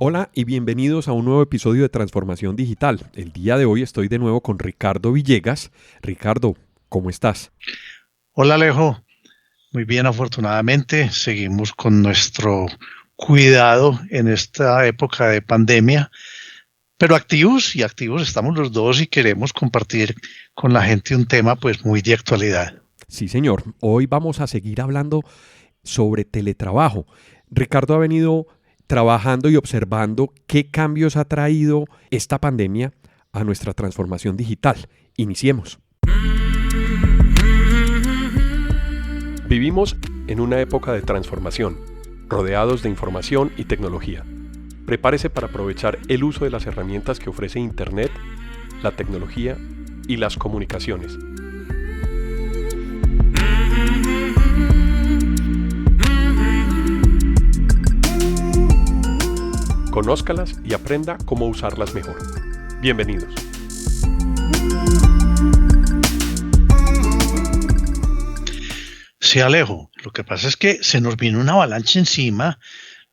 Hola y bienvenidos a un nuevo episodio de Transformación Digital. El día de hoy estoy de nuevo con Ricardo Villegas. Ricardo, ¿cómo estás? Hola Alejo, muy bien afortunadamente. Seguimos con nuestro cuidado en esta época de pandemia, pero activos y activos estamos los dos y queremos compartir con la gente un tema pues muy de actualidad. Sí, señor. Hoy vamos a seguir hablando sobre teletrabajo. Ricardo ha venido trabajando y observando qué cambios ha traído esta pandemia a nuestra transformación digital. Iniciemos. Vivimos en una época de transformación, rodeados de información y tecnología. Prepárese para aprovechar el uso de las herramientas que ofrece Internet, la tecnología y las comunicaciones. Conózcalas y aprenda cómo usarlas mejor. Bienvenidos. Sí, Alejo, lo que pasa es que se nos vino una avalancha encima,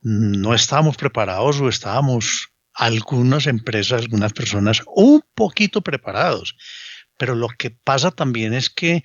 no estábamos preparados o estábamos algunas empresas, algunas personas un poquito preparados, pero lo que pasa también es que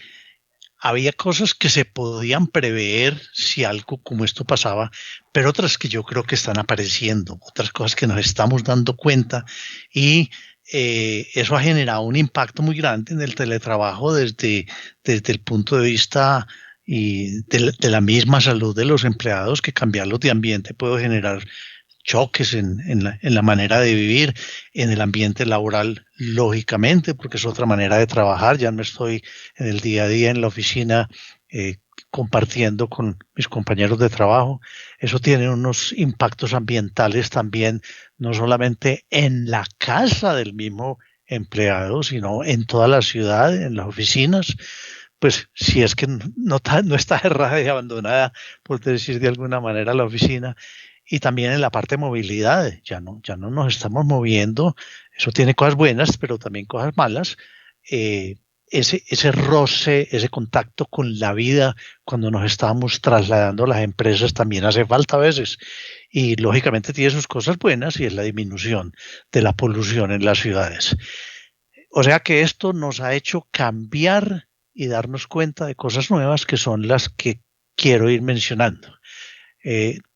había cosas que se podían prever si algo como esto pasaba, pero otras que yo creo que están apareciendo, otras cosas que nos estamos dando cuenta y eso ha generado un impacto muy grande en el teletrabajo desde el punto de vista de la misma salud de los empleados, que cambiarlos de ambiente puede generar choques en la manera de vivir, en el ambiente laboral, lógicamente, porque es otra manera de trabajar. Ya no estoy en el día a día en la oficina compartiendo con mis compañeros de trabajo. Eso tiene unos impactos ambientales también, no solamente en la casa del mismo empleado, sino en toda la ciudad, en las oficinas. Pues si es que no está cerrada y abandonada, por decir de alguna manera, la oficina. Y también en la parte de movilidad, ya no nos estamos moviendo. Eso tiene cosas buenas, pero también cosas malas. Ese roce, ese contacto con la vida cuando nos estamos trasladando a las empresas también hace falta a veces. Y lógicamente tiene sus cosas buenas y es la disminución de la polución en las ciudades. O sea que esto nos ha hecho cambiar y darnos cuenta de cosas nuevas que son las que quiero ir mencionando.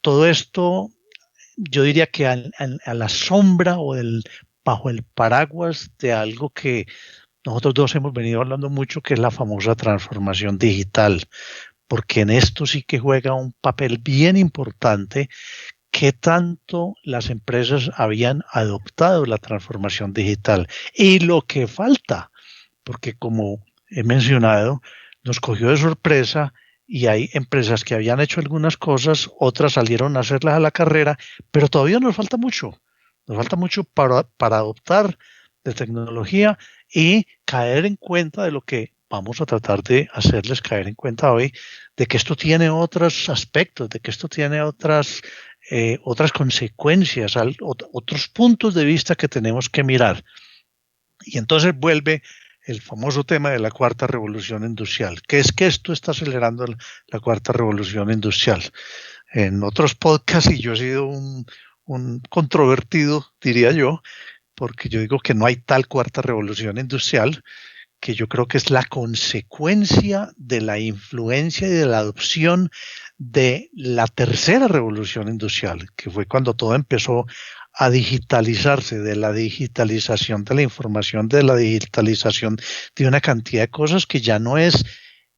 Todo esto, yo diría que a la sombra o bajo el paraguas de algo que nosotros dos hemos venido hablando mucho, que es la famosa transformación digital, porque en esto sí que juega un papel bien importante, que tanto las empresas habían adoptado la transformación digital y lo que falta, porque como he mencionado, nos cogió de sorpresa. Y hay empresas que habían hecho algunas cosas, otras salieron a hacerlas a la carrera, pero todavía nos falta mucho. Nos falta mucho para adoptar de tecnología y caer en cuenta de lo que vamos a tratar de hacerles caer en cuenta hoy, de que esto tiene otros aspectos, de que esto tiene otras consecuencias, otros puntos de vista que tenemos que mirar. Y entonces vuelve el famoso tema de la cuarta revolución industrial, que es que esto está acelerando la cuarta revolución industrial. En otros podcasts, y yo he sido un controvertido, diría yo, porque yo digo que no hay tal cuarta revolución industrial, que yo creo que es la consecuencia de la influencia y de la adopción de la tercera revolución industrial, que fue cuando todo empezó a digitalizarse, de la digitalización de la información, de la digitalización de una cantidad de cosas que ya no es,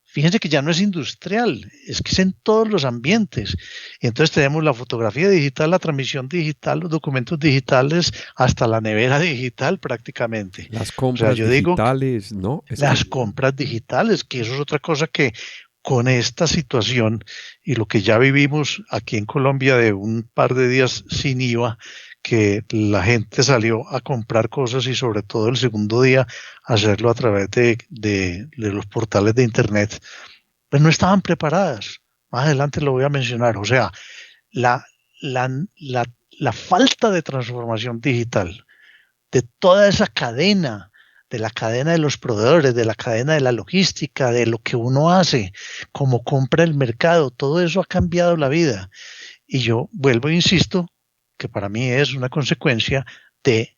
fíjense que ya no es industrial, es que es en todos los ambientes. Y entonces tenemos la fotografía digital, la transmisión digital, los documentos digitales, hasta la nevera digital prácticamente. Las O sea, compras yo digo digitales, ¿no? Es las que compras digitales, que eso es otra cosa que con esta situación y lo que ya vivimos aquí en Colombia de un par de días sin IVA, que la gente salió a comprar cosas y sobre todo el segundo día hacerlo a través de los portales de internet, pues no estaban preparadas. Más adelante lo voy a mencionar. O sea, la, la, la, la falta de transformación digital de toda esa cadena, de la cadena de los proveedores, de la cadena de la logística, de lo que uno hace, cómo compra el mercado, todo eso ha cambiado la vida. Y yo vuelvo e insisto que para mí es una consecuencia de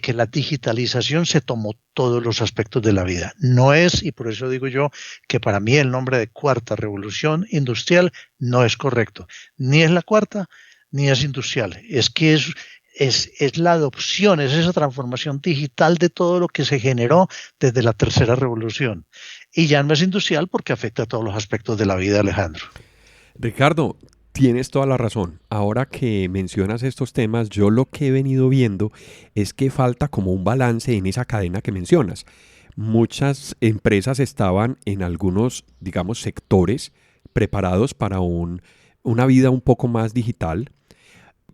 que la digitalización se tomó todos los aspectos de la vida. No es, y por eso digo yo, que para mí el nombre de cuarta revolución industrial no es correcto. Ni es la cuarta, ni es industrial. Es que es la adopción, es esa transformación digital de todo lo que se generó desde la tercera revolución. Y ya no es industrial porque afecta a todos los aspectos de la vida, Alejandro. Ricardo, tienes toda la razón. Ahora que mencionas estos temas, yo lo que he venido viendo es que falta como un balance en esa cadena que mencionas. Muchas empresas estaban en algunos, digamos, sectores preparados para una vida un poco más digital,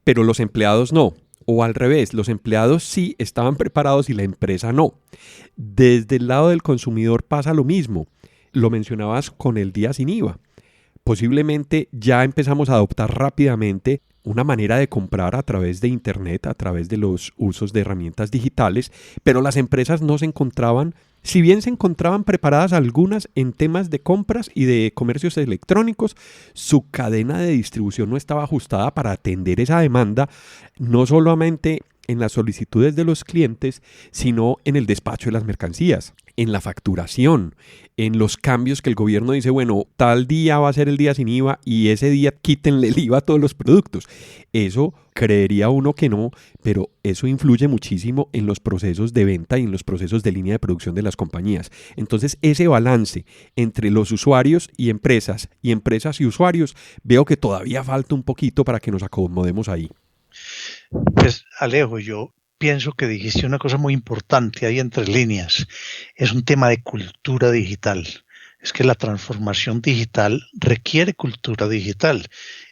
pero los empleados no. O al revés, los empleados sí estaban preparados y la empresa no. Desde el lado del consumidor pasa lo mismo. Lo mencionabas con el día sin IVA. Posiblemente ya empezamos a adoptar rápidamente una manera de comprar a través de Internet, a través de los usos de herramientas digitales, pero las empresas no se encontraban, si bien se encontraban preparadas algunas en temas de compras y de comercios electrónicos, su cadena de distribución no estaba ajustada para atender esa demanda, no solamente en las solicitudes de los clientes, sino en el despacho de las mercancías, en la facturación, en los cambios que el gobierno dice, bueno, tal día va a ser el día sin IVA y ese día quítenle el IVA a todos los productos. Eso creería uno que no, pero eso influye muchísimo en los procesos de venta y en los procesos de línea de producción de las compañías. Entonces, ese balance entre los usuarios y empresas y usuarios, veo que todavía falta un poquito para que nos acomodemos ahí. Pues Alejo, yo pienso que dijiste una cosa muy importante ahí entre líneas. Es un tema de cultura digital. Es que la transformación digital requiere cultura digital.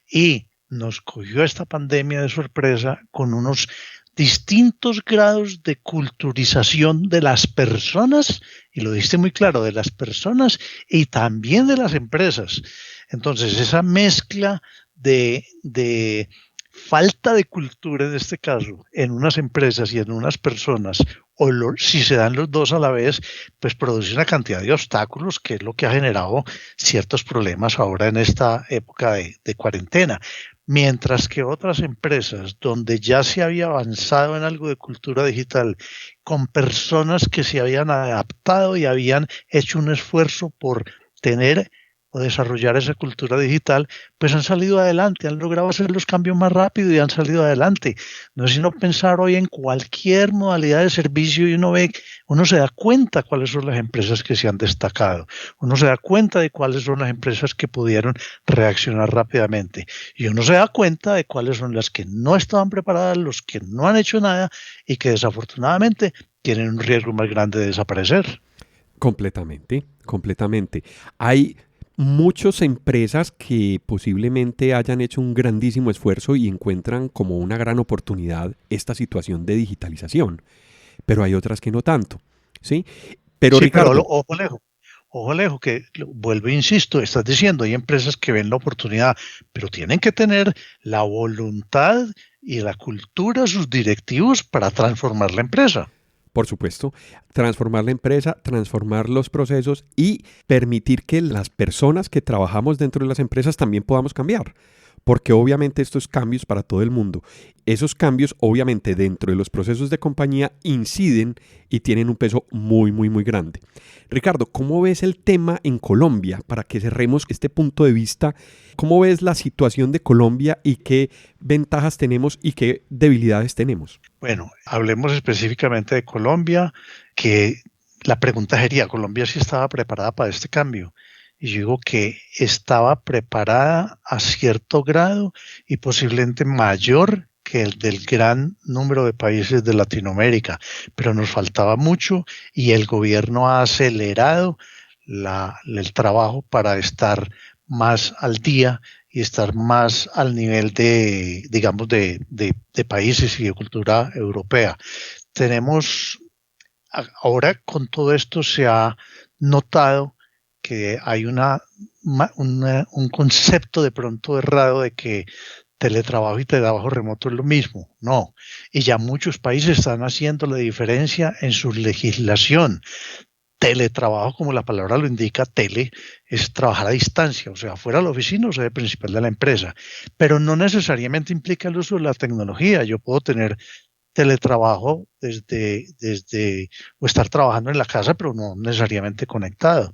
Y nos cogió esta pandemia de sorpresa con unos distintos grados de culturización de las personas, y lo dijiste muy claro, de las personas y también de las empresas. Entonces, esa mezcla de falta de cultura en este caso, en unas empresas y en unas personas, si se dan los dos a la vez, pues produce una cantidad de obstáculos que es lo que ha generado ciertos problemas ahora en esta época de cuarentena. Mientras que otras empresas donde ya se había avanzado en algo de cultura digital, con personas que se habían adaptado y habían hecho un esfuerzo por tener o desarrollar esa cultura digital, pues han salido adelante, han logrado hacer los cambios más rápido y han salido adelante. No es sino pensar hoy en cualquier modalidad de servicio y uno se da cuenta cuáles son las empresas que se han destacado, uno se da cuenta de cuáles son las empresas que pudieron reaccionar rápidamente y uno se da cuenta de cuáles son las que no estaban preparadas, los que no han hecho nada y que desafortunadamente tienen un riesgo más grande de desaparecer. Completamente. Hay muchas empresas que posiblemente hayan hecho un grandísimo esfuerzo y encuentran como una gran oportunidad esta situación de digitalización, pero hay otras que no tanto, ¿sí? Pero Sí, Ricardo, pero ojo Alejo, que vuelvo e insisto, estás diciendo, hay empresas que ven la oportunidad, pero tienen que tener la voluntad y la cultura, sus directivos para transformar la empresa. por supuesto, transformar la empresa, transformar los procesos y permitir que las personas que trabajamos dentro de las empresas también podamos cambiar. Porque obviamente estos cambios para todo el mundo, esos cambios obviamente dentro de los procesos de compañía inciden y tienen un peso muy, muy, muy grande. Ricardo, ¿cómo ves el tema en Colombia? Para que cerremos este punto de vista, ¿cómo ves la situación de Colombia y qué ventajas tenemos y qué debilidades tenemos? Bueno, hablemos específicamente de Colombia, que la pregunta sería, ¿Colombia sí estaba preparada para este cambio? Y yo digo que estaba preparada a cierto grado y posiblemente mayor que el del gran número de países de Latinoamérica, pero nos faltaba mucho y el gobierno ha acelerado el trabajo para estar más al día y estar más al nivel digamos, de países y de cultura europea. Ahora con todo esto se ha notado que hay un concepto de pronto errado de que teletrabajo y trabajo remoto es lo mismo. No, y ya muchos países están haciendo la diferencia en su legislación. teletrabajo, como la palabra lo indica, tele, es trabajar a distancia, o sea, fuera de la oficina o sede principal de la empresa. Pero no necesariamente implica el uso de la tecnología. Yo puedo tener teletrabajo o estar trabajando en la casa, pero no necesariamente conectado.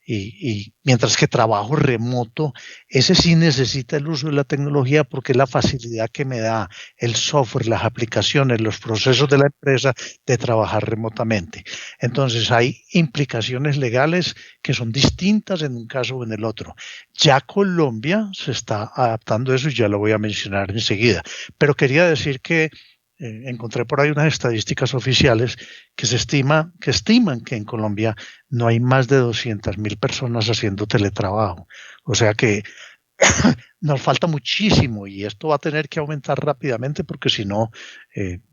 Y mientras que trabajo remoto, ese sí necesita el uso de la tecnología porque es la facilidad que me da el software, las aplicaciones, los procesos de la empresa de trabajar remotamente. Entonces hay implicaciones legales que son distintas en un caso o en el otro. Ya Colombia se está adaptando a eso y ya lo voy a mencionar enseguida. Pero quería decir que encontré por ahí unas estadísticas oficiales que estiman que en Colombia no hay más de 200.000 personas haciendo teletrabajo. O sea que nos falta muchísimo y esto va a tener que aumentar rápidamente porque si no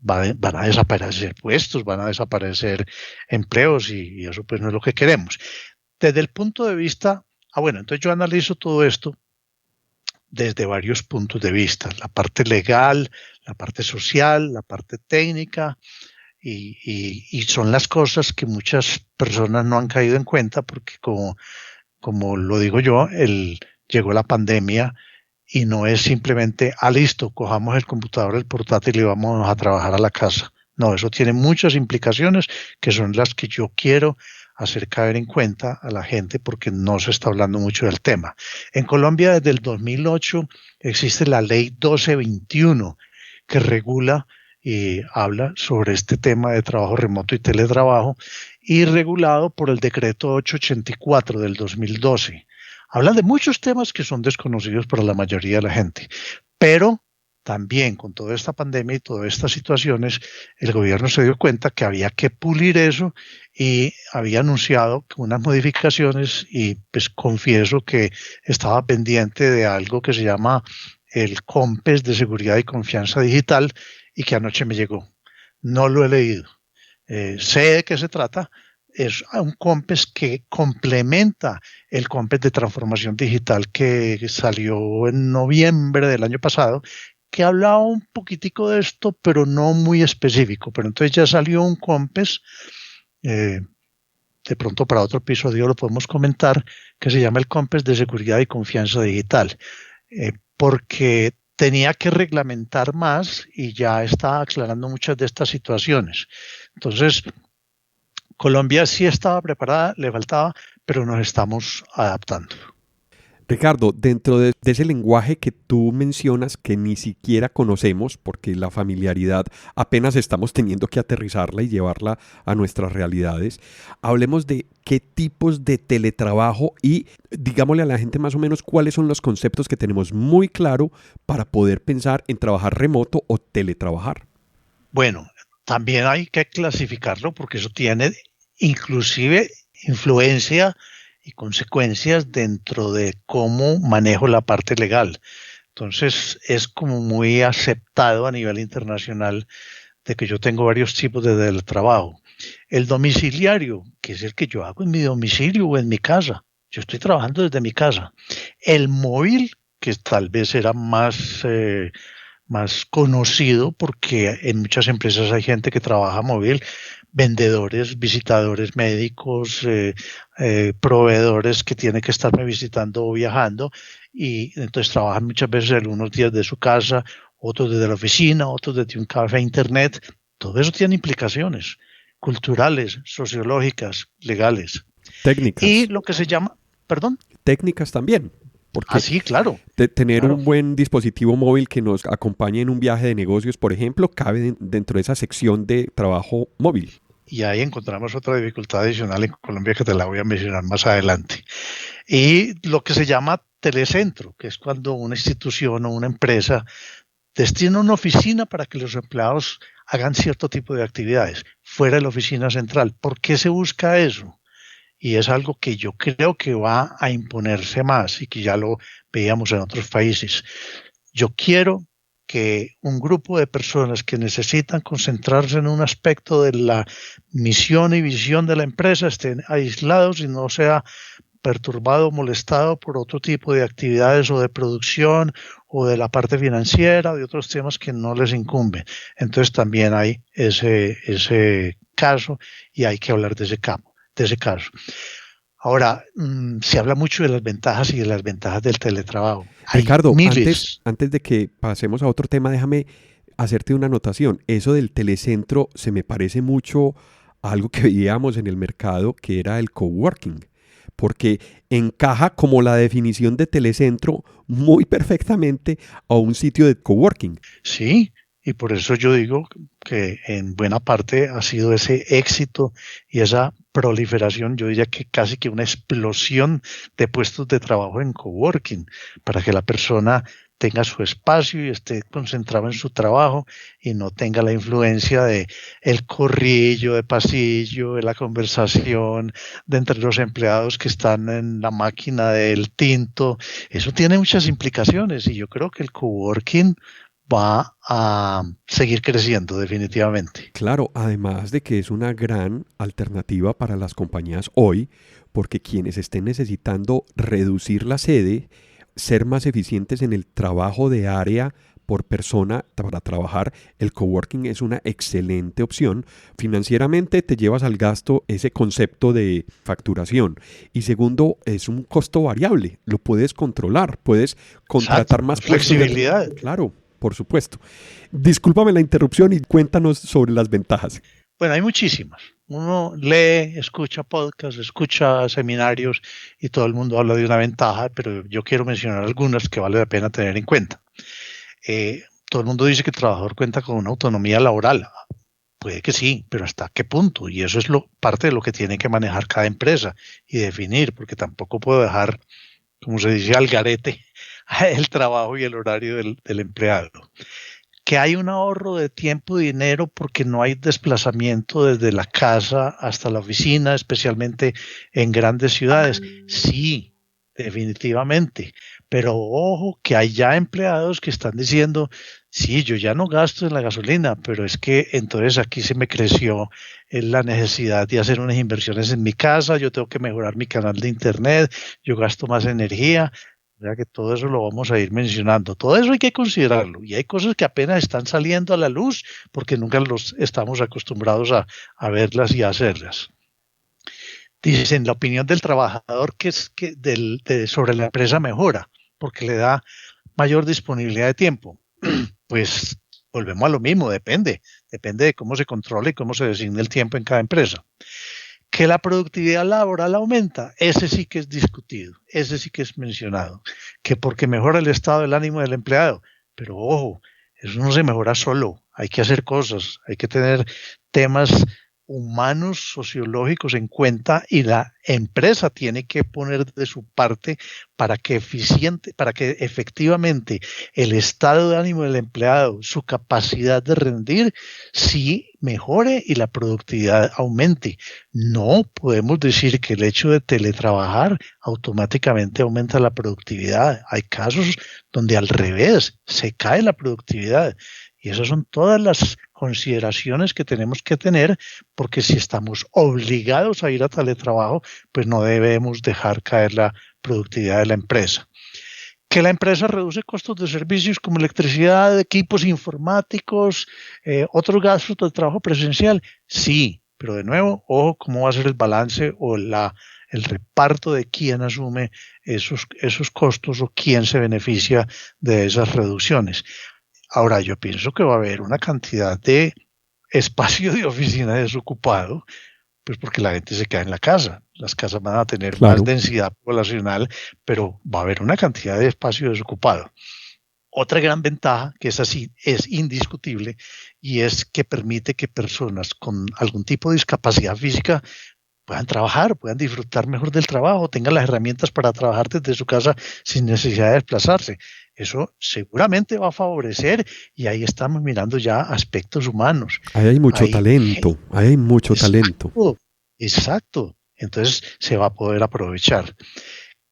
van a desaparecer puestos, van a desaparecer empleos y eso pues no es lo que queremos. Desde el punto de vista, bueno, entonces yo analizo todo esto desde varios puntos de vista, la parte legal, la parte social, la parte técnica, y son las cosas que muchas personas no han caído en cuenta porque como lo digo yo, llegó la pandemia y no es simplemente, listo, cojamos el computador, el portátil y vamos a trabajar a la casa. No, eso tiene muchas implicaciones que son las que yo quiero hacer caer en cuenta a la gente porque no se está hablando mucho del tema. En Colombia desde el 2008 existe la ley 1221 que regula y habla sobre este tema de trabajo remoto y teletrabajo y regulado por el decreto 884 del 2012. Habla de muchos temas que son desconocidos para la mayoría de la gente, pero también con toda esta pandemia y todas estas situaciones, el gobierno se dio cuenta que había que pulir eso y había anunciado unas modificaciones y pues confieso que estaba pendiente de algo que se llama el COMPES de Seguridad y Confianza Digital y que anoche me llegó. No lo he leído. Sé de qué se trata. Es un COMPES que complementa el COMPES de Transformación Digital que salió en noviembre del año pasado, que hablaba un poquitico de esto, pero no muy específico. Pero entonces ya salió un COMPES, de pronto para otro episodio lo podemos comentar, que se llama el COMPES de Seguridad y Confianza Digital, porque tenía que reglamentar más y ya está aclarando muchas de estas situaciones. Entonces, Colombia sí estaba preparada, le faltaba, pero nos estamos adaptando. Ricardo, dentro de ese lenguaje que tú mencionas que ni siquiera conocemos, porque la familiaridad apenas estamos teniendo que aterrizarla y llevarla a nuestras realidades, hablemos de qué tipos de teletrabajo y digámosle a la gente más o menos cuáles son los conceptos que tenemos muy claro para poder pensar en trabajar remoto o teletrabajar. Bueno, también hay que clasificarlo porque eso tiene inclusive influencia y consecuencias dentro de cómo manejo la parte legal. Entonces es como muy aceptado a nivel internacional de que yo tengo varios tipos de teletrabajo. El domiciliario, que es el que yo hago en mi domicilio o en mi casa. Yo estoy trabajando desde mi casa. El móvil, que tal vez era más conocido porque en muchas empresas hay gente que trabaja móvil, vendedores, visitadores médicos, proveedores que tienen que estarme visitando o viajando y entonces trabajan muchas veces unos días de su casa, otros desde la oficina, otros desde un café internet. Todo eso tiene implicaciones culturales, sociológicas, legales. Técnicas. Y lo que se llama, perdón. Técnicas también. Porque sí, claro. Tener un buen dispositivo móvil que nos acompañe en un viaje de negocios, por ejemplo, cabe dentro de esa sección de trabajo móvil. Y ahí encontramos otra dificultad adicional en Colombia que te la voy a mencionar más adelante. Y lo que se llama telecentro, que es cuando una institución o una empresa destina una oficina para que los empleados hagan cierto tipo de actividades fuera de la oficina central. ¿Por qué se busca eso? Y es algo que yo creo que va a imponerse más y que ya lo veíamos en otros países. Yo quiero que un grupo de personas que necesitan concentrarse en un aspecto de la misión y visión de la empresa estén aislados y no sea perturbado o molestado por otro tipo de actividades o de producción o de la parte financiera o de otros temas que no les incumben. Entonces también hay ese caso y hay que hablar de ese campo. de ese caso. Ahora, se habla mucho de las ventajas y de las ventajas del teletrabajo. Hay Ricardo, miles. antes de que pasemos a otro tema, déjame hacerte una anotación. Eso del telecentro se me parece mucho a algo que veíamos en el mercado, que era el coworking, porque encaja como la definición de telecentro muy perfectamente a un sitio de coworking. Sí, y por eso yo digo que en buena parte ha sido ese éxito y esa proliferación, yo diría que casi que una explosión de puestos de trabajo en coworking, para que la persona tenga su espacio y esté concentrado en su trabajo y no tenga la influencia de el corrillo de pasillo, de la conversación de entre los empleados que están en la máquina del tinto. Eso tiene muchas implicaciones y yo creo que el coworking va a seguir creciendo definitivamente. Claro, además de que es una gran alternativa para las compañías hoy, porque quienes estén necesitando reducir la sede, ser más eficientes en el trabajo de área por persona para trabajar, el coworking es una excelente opción. Financieramente te llevas al gasto ese concepto de facturación. Y segundo, es un costo variable, lo puedes controlar, puedes contratar Exacto, más flexibilidad. Claro, por supuesto. Discúlpame la interrupción y cuéntanos sobre las ventajas. Bueno, hay muchísimas. Uno lee, escucha podcasts, escucha seminarios y todo el mundo habla de una ventaja, pero yo quiero mencionar algunas que vale la pena tener en cuenta. Todo el mundo dice que el trabajador cuenta con una autonomía laboral. Puede que sí, pero ¿hasta qué punto? Y eso es parte de lo que tiene que manejar cada empresa y definir, porque tampoco puedo dejar, como se dice, al garete el trabajo y el horario del empleado. Que hay un ahorro de tiempo y dinero porque no hay desplazamiento desde la casa hasta la oficina, especialmente en grandes ciudades. Sí, definitivamente. Pero ojo que hay ya empleados que están diciendo, sí, yo ya no gasto en la gasolina, pero es que entonces aquí se me creció la necesidad de hacer unas inversiones en mi casa, yo tengo que mejorar mi canal de internet, yo gasto más energía. O sea que todo eso lo vamos a ir mencionando. Todo eso hay que considerarlo. Y hay cosas que apenas están saliendo a la luz porque nunca los estamos acostumbrados a verlas y a hacerlas. Dicen, la opinión del trabajador sobre la empresa mejora porque le da mayor disponibilidad de tiempo. Pues volvemos a lo mismo, depende de cómo se controle y cómo se designe el tiempo en cada empresa. Que la productividad laboral aumenta, ese sí que es discutido, ese sí que es mencionado, que porque mejora el estado del ánimo del empleado, pero ojo, eso no se mejora solo, hay que hacer cosas, hay que tener temas humanos, sociológicos en cuenta y la empresa tiene que poner de su parte para que efectivamente el estado de ánimo del empleado, su capacidad de rendir, sí mejore y la productividad aumente. No podemos decir que el hecho de teletrabajar automáticamente aumenta la productividad. Hay casos donde al revés se cae la productividad. Y esas son todas las consideraciones que tenemos que tener, porque si estamos obligados a ir a teletrabajo, pues no debemos dejar caer la productividad de la empresa. Que la empresa reduce costos de servicios como electricidad, equipos informáticos, otros gastos de trabajo presencial, sí, pero de nuevo, ojo cómo va a ser el balance o el reparto de quién asume esos costos o quién se beneficia de esas reducciones. Ahora, yo pienso que va a haber una cantidad de espacio de oficina desocupado, pues porque la gente se queda en la casa. Las casas van a tener más densidad poblacional, pero va a haber una cantidad de espacio desocupado. Otra gran ventaja, que es así, es indiscutible, y es que permite que personas con algún tipo de discapacidad física puedan trabajar, puedan disfrutar mejor del trabajo, tengan las herramientas para trabajar desde su casa sin necesidad de desplazarse. Eso seguramente va a favorecer y ahí estamos mirando ya aspectos humanos. Ahí hay mucho talento, ahí hay mucho talento. Exacto, entonces se va a poder aprovechar.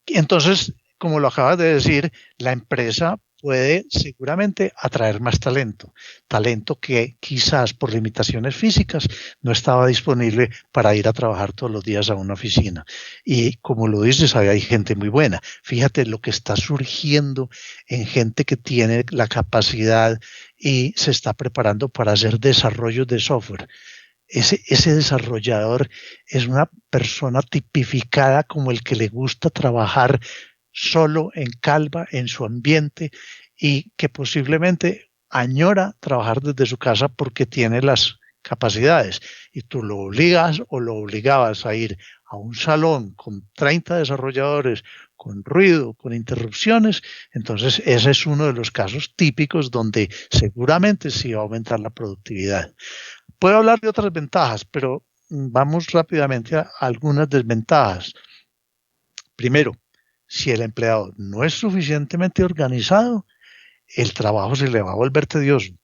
Entonces, como lo acabas de decir, la empresa puede seguramente atraer más talento que quizás por limitaciones físicas no estaba disponible para ir a trabajar todos los días a una oficina. Y como lo dices, hay gente muy buena. Fíjate lo que está surgiendo en gente que tiene la capacidad y se está preparando para hacer desarrollos de software. ese desarrollador es una persona tipificada como el que le gusta trabajar solo en calma, en su ambiente, y que posiblemente añora trabajar desde su casa porque tiene las capacidades. Y tú lo obligas o lo obligabas a ir a un salón con 30 desarrolladores, con ruido, con interrupciones, entonces ese es uno de los casos típicos donde seguramente sí va a aumentar la productividad. Puedo hablar de otras ventajas, pero vamos rápidamente a algunas desventajas. Primero, si el empleado no es suficientemente organizado, el trabajo se le va a volver tedioso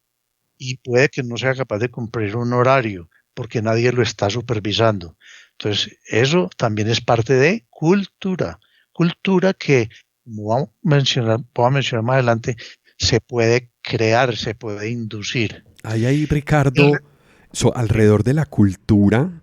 y puede que no sea capaz de cumplir un horario porque nadie lo está supervisando. Entonces, eso también es parte de cultura. Cultura que, como voy a mencionar más adelante, se puede crear, se puede inducir. Ahí, Ricardo, alrededor de la cultura,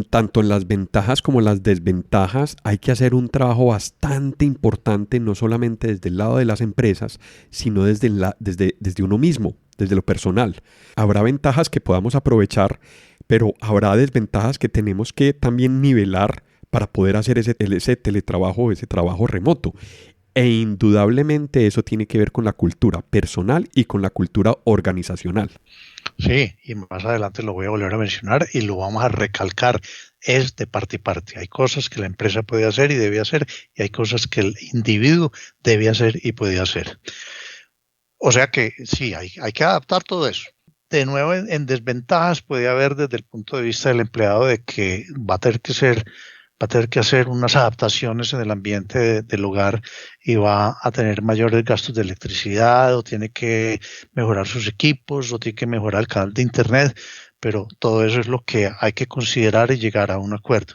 tanto en las ventajas como en las desventajas, hay que hacer un trabajo bastante importante, no solamente desde el lado de las empresas, sino desde uno mismo, desde lo personal. Habrá ventajas que podamos aprovechar, pero habrá desventajas que tenemos que también nivelar para poder hacer ese teletrabajo, ese trabajo remoto. E indudablemente eso tiene que ver con la cultura personal y con la cultura organizacional. Sí, y más adelante lo voy a volver a mencionar y lo vamos a recalcar. Es de parte y parte. Hay cosas que la empresa puede hacer y debe hacer, y hay cosas que el individuo debe hacer y puede hacer. O sea que sí, hay que adaptar todo eso. De nuevo, en desventajas puede haber desde el punto de vista del empleado de que va a tener que hacer unas adaptaciones en el ambiente del hogar y va a tener mayores gastos de electricidad o tiene que mejorar sus equipos o tiene que mejorar el canal de internet, pero todo eso es lo que hay que considerar y llegar a un acuerdo.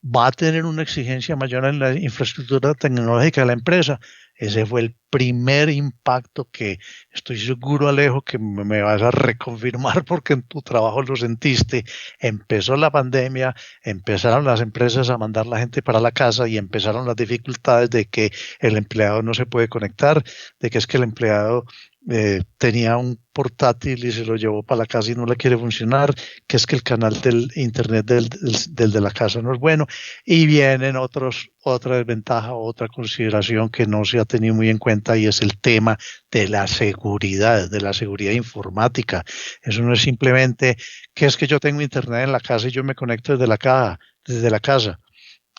Va a tener una exigencia mayor en la infraestructura tecnológica de la empresa. Ese fue el primer impacto que estoy seguro, Alejo, que me vas a reconfirmar porque en tu trabajo lo sentiste. Empezó la pandemia, empezaron las empresas a mandar la gente para la casa y empezaron las dificultades de que el empleado no se puede conectar, de que es que el empleado tenía un portátil y se lo llevó para la casa y no le quiere funcionar, que es que el canal del internet del de la casa no es bueno, y vienen otra desventaja, otra consideración que no se ha tenido muy en cuenta, y es el tema de la seguridad informática. Eso no es simplemente que es que yo tengo internet en la casa y yo me conecto desde la casa.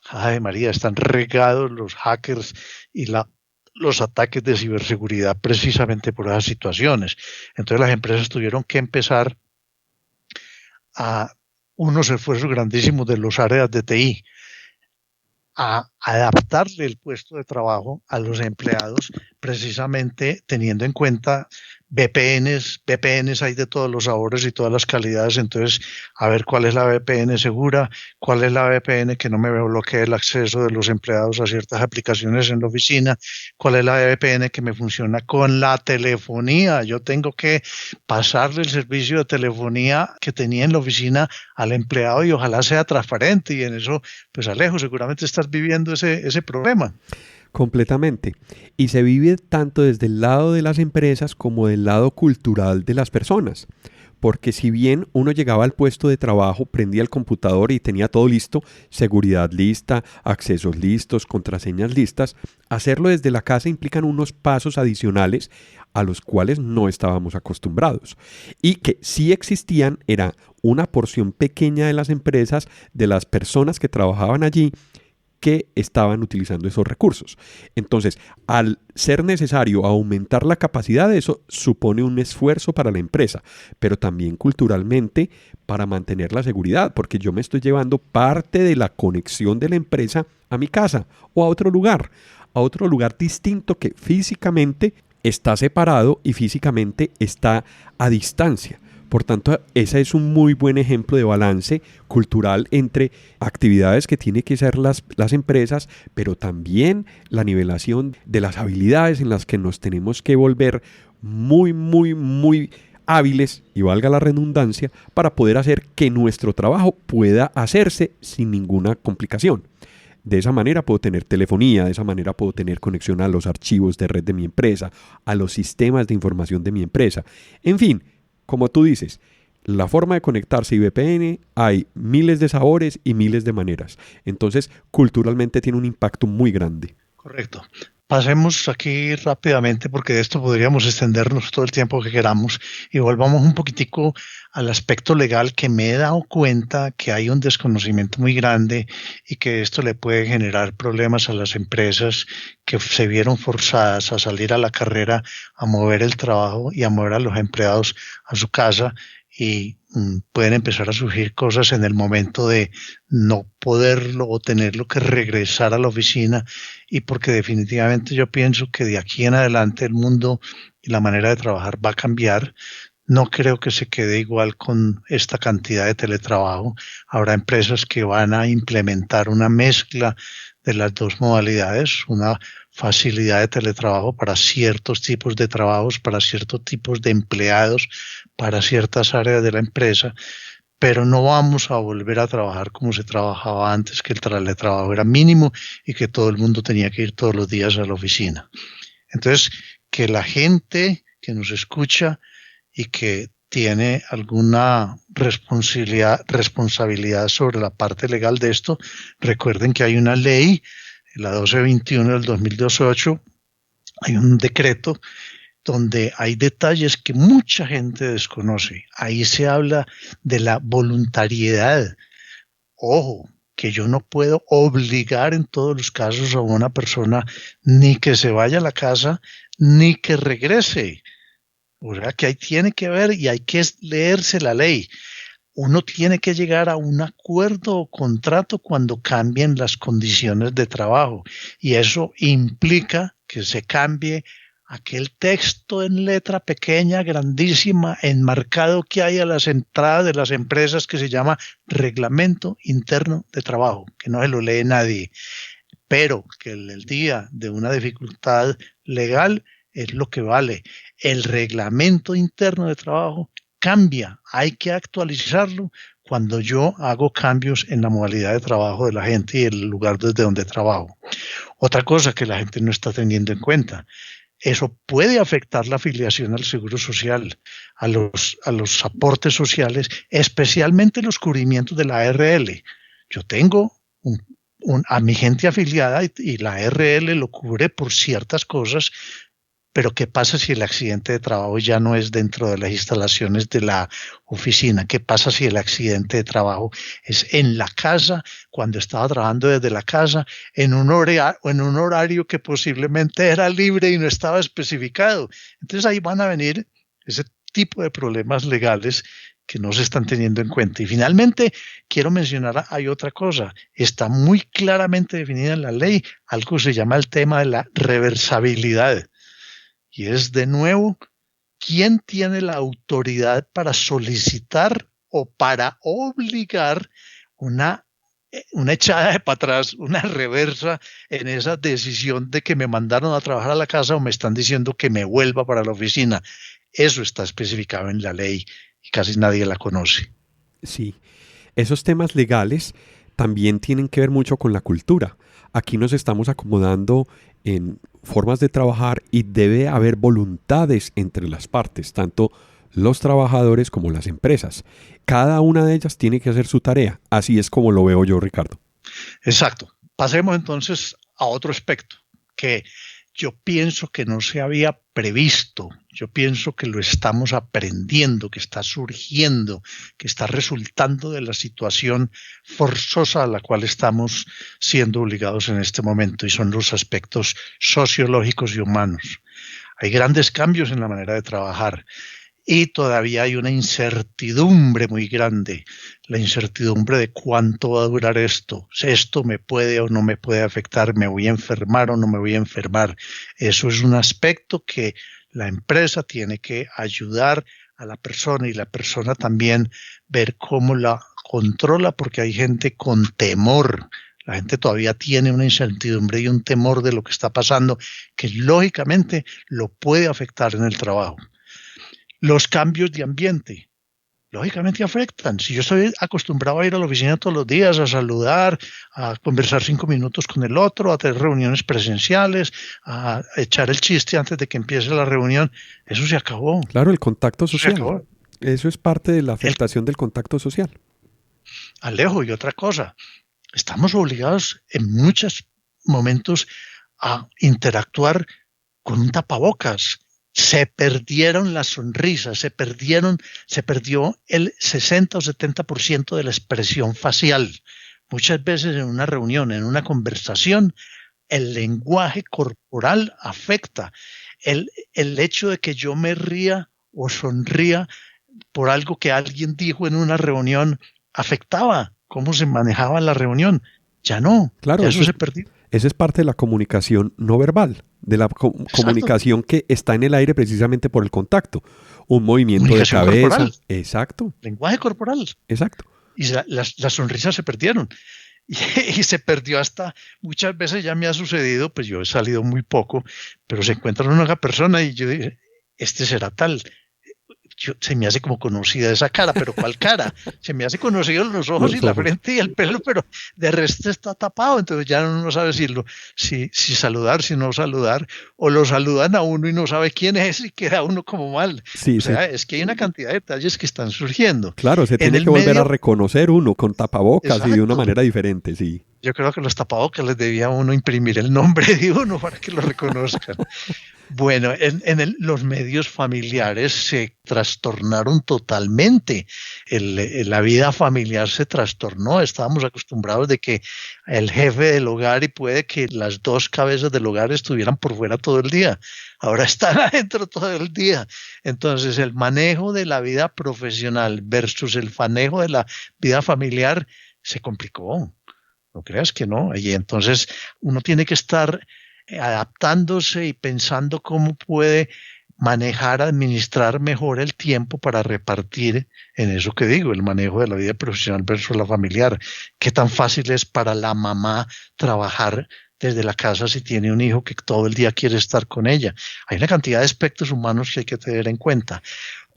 Ay, María, están regados los hackers y los ataques de ciberseguridad precisamente por esas situaciones. Entonces las empresas tuvieron que empezar a unos esfuerzos grandísimos de los áreas de TI a adaptarle el puesto de trabajo a los empleados, precisamente teniendo en cuenta VPNs hay de todos los sabores y todas las calidades, entonces a ver cuál es la VPN segura, cuál es la VPN que no me bloquee el acceso de los empleados a ciertas aplicaciones en la oficina, cuál es la VPN que me funciona con la telefonía. Yo tengo que pasarle el servicio de telefonía que tenía en la oficina al empleado y ojalá sea transparente, y en eso, pues Alejo, seguramente estás viviendo ese problema. Completamente. Y se vive tanto desde el lado de las empresas como del lado cultural de las personas. Porque si bien uno llegaba al puesto de trabajo, prendía el computador y tenía todo listo, seguridad lista, accesos listos, contraseñas listas, hacerlo desde la casa implican unos pasos adicionales a los cuales no estábamos acostumbrados. Y que sí existían, era una porción pequeña de las empresas, de las personas que trabajaban allí, que estaban utilizando esos recursos. Entonces, al ser necesario aumentar la capacidad, eso supone un esfuerzo para la empresa, pero también culturalmente para mantener la seguridad, porque yo me estoy llevando parte de la conexión de la empresa a mi casa o a otro lugar distinto que físicamente está separado y físicamente está a distancia. Por tanto, ese es un muy buen ejemplo de balance cultural entre actividades que tienen que hacer las empresas, pero también la nivelación de las habilidades en las que nos tenemos que volver muy, muy, muy hábiles, y valga la redundancia, para poder hacer que nuestro trabajo pueda hacerse sin ninguna complicación. De esa manera puedo tener telefonía, de esa manera puedo tener conexión a los archivos de red de mi empresa, a los sistemas de información de mi empresa. En fin, como tú dices, la forma de conectarse y VPN, hay miles de sabores y miles de maneras. Entonces, culturalmente tiene un impacto muy grande. Correcto. Pasemos aquí rápidamente porque de esto podríamos extendernos todo el tiempo que queramos y volvamos un poquitico al aspecto legal, que me he dado cuenta que hay un desconocimiento muy grande y que esto le puede generar problemas a las empresas que se vieron forzadas a salir a la carrera, a mover el trabajo y a mover a los empleados a su casa, y pueden empezar a surgir cosas en el momento de no poderlo o tenerlo que regresar a la oficina, y porque definitivamente yo pienso que de aquí en adelante el mundo y la manera de trabajar va a cambiar. No creo que se quede igual con esta cantidad de teletrabajo. Habrá empresas que van a implementar una mezcla de las dos modalidades, una facilidad de teletrabajo para ciertos tipos de trabajos, para ciertos tipos de empleados, para ciertas áreas de la empresa, pero no vamos a volver a trabajar como se trabajaba antes, que el teletrabajo era mínimo y que todo el mundo tenía que ir todos los días a la oficina. Entonces, que la gente que nos escucha y que tiene alguna responsabilidad sobre la parte legal de esto, recuerden que hay una ley, la 1221 del 2018, hay un decreto donde hay detalles que mucha gente desconoce. Ahí se habla de la voluntariedad. Ojo, que yo no puedo obligar en todos los casos a una persona ni que se vaya a la casa ni que regrese. O sea, que ahí tiene que ver y hay que leerse la ley. Uno tiene que llegar a un acuerdo o contrato cuando cambien las condiciones de trabajo, y eso implica que se cambie aquel texto en letra pequeña, grandísima, enmarcado que hay a las entradas de las empresas, que se llama Reglamento Interno de Trabajo, que no se lo lee nadie, pero que el día de una dificultad legal es lo que vale. El Reglamento Interno de Trabajo cambia, hay que actualizarlo cuando yo hago cambios en la modalidad de trabajo de la gente y el lugar desde donde trabajo. Otra cosa que la gente no está teniendo en cuenta: eso puede afectar la afiliación al seguro social, a los aportes sociales, especialmente los cubrimientos de la ARL. Yo tengo a mi gente afiliada y la ARL lo cubre por ciertas cosas, pero ¿qué pasa si el accidente de trabajo ya no es dentro de las instalaciones de la oficina? ¿Qué pasa si el accidente de trabajo es en la casa, cuando estaba trabajando desde la casa, en un horario que posiblemente era libre y no estaba especificado? Entonces ahí van a venir ese tipo de problemas legales que no se están teniendo en cuenta. Y finalmente, quiero mencionar, hay otra cosa. Está muy claramente definida en la ley algo que se llama el tema de la reversibilidad. Y es, de nuevo, ¿quién tiene la autoridad para solicitar o para obligar una echada de para atrás, una reversa en esa decisión de que me mandaron a trabajar a la casa o me están diciendo que me vuelva para la oficina? Eso está especificado en la ley y casi nadie la conoce. Sí, esos temas legales también tienen que ver mucho con la cultura. Aquí nos estamos acomodando en formas de trabajar y debe haber voluntades entre las partes, tanto los trabajadores como las empresas. Cada una de ellas tiene que hacer su tarea. Así es como lo veo yo, Ricardo. Exacto. Pasemos entonces a otro aspecto que yo pienso que no se había previsto. Yo pienso que lo estamos aprendiendo, que está surgiendo, que está resultando de la situación forzosa a la cual estamos siendo obligados en este momento, y son los aspectos sociológicos y humanos. Hay grandes cambios en la manera de trabajar y todavía hay una incertidumbre muy grande, la incertidumbre de cuánto va a durar esto. Esto me puede o no me puede afectar, me voy a enfermar o no me voy a enfermar. Eso es un aspecto que la empresa tiene que ayudar a la persona, y la persona también ver cómo la controla, porque hay gente con temor. La gente todavía tiene una incertidumbre y un temor de lo que está pasando, que lógicamente lo puede afectar en el trabajo. Los cambios de ambiente, lógicamente afectan. Si yo estoy acostumbrado a ir a la oficina todos los días, a saludar, a conversar 5 minutos con el otro, a tener reuniones presenciales, a echar el chiste antes de que empiece la reunión, eso se acabó. Claro, el contacto social. Se acabó. Eso es parte de la afectación del contacto social. Alejo, y otra cosa, estamos obligados en muchos momentos a interactuar con un tapabocas. Se perdieron las sonrisas, se perdió el 60 o 70% de la expresión facial. Muchas veces en una reunión, en una conversación, el lenguaje corporal afecta. El hecho de que yo me ría o sonría por algo que alguien dijo en una reunión afectaba cómo se manejaba la reunión. Ya no, Claro, ya eso se perdió. Esa es parte de la comunicación no verbal, de la comunicación que está en el aire precisamente por el contacto. Un movimiento de cabeza. Corporal. Exacto. Lenguaje corporal. Exacto. Y las sonrisas se perdieron. Y se perdió hasta, muchas veces ya me ha sucedido, pues yo he salido muy poco, pero se encuentra una persona y yo digo, este será tal. Se me hace como conocida esa cara, pero ¿cuál cara? Se me hace conocido los ojos y la frente y el pelo, pero de resto está tapado, entonces ya uno no sabe si saludar, si no saludar, o lo saludan a uno y no sabe quién es y queda uno como mal. Sí, o sea, es que hay una cantidad de detalles que están surgiendo. Claro, se tiene que volver a reconocer uno con tapabocas. Exacto. Y de una manera diferente, sí. Yo creo que los tapabocas les debía a uno imprimir el nombre de uno para que lo reconozcan. Bueno, los medios familiares se trastornaron totalmente. La vida familiar se trastornó. Estábamos acostumbrados de que el jefe del hogar y puede que las dos cabezas del hogar estuvieran por fuera todo el día. Ahora están adentro todo el día. Entonces, el manejo de la vida profesional versus el manejo de la vida familiar se complicó. No creas que no. Y entonces uno tiene que estar adaptándose y pensando cómo puede manejar, administrar mejor el tiempo para repartir en eso que digo, el manejo de la vida profesional versus la familiar. ¿Qué tan fácil es para la mamá trabajar desde la casa si tiene un hijo que todo el día quiere estar con ella? Hay una cantidad de aspectos humanos que hay que tener en cuenta.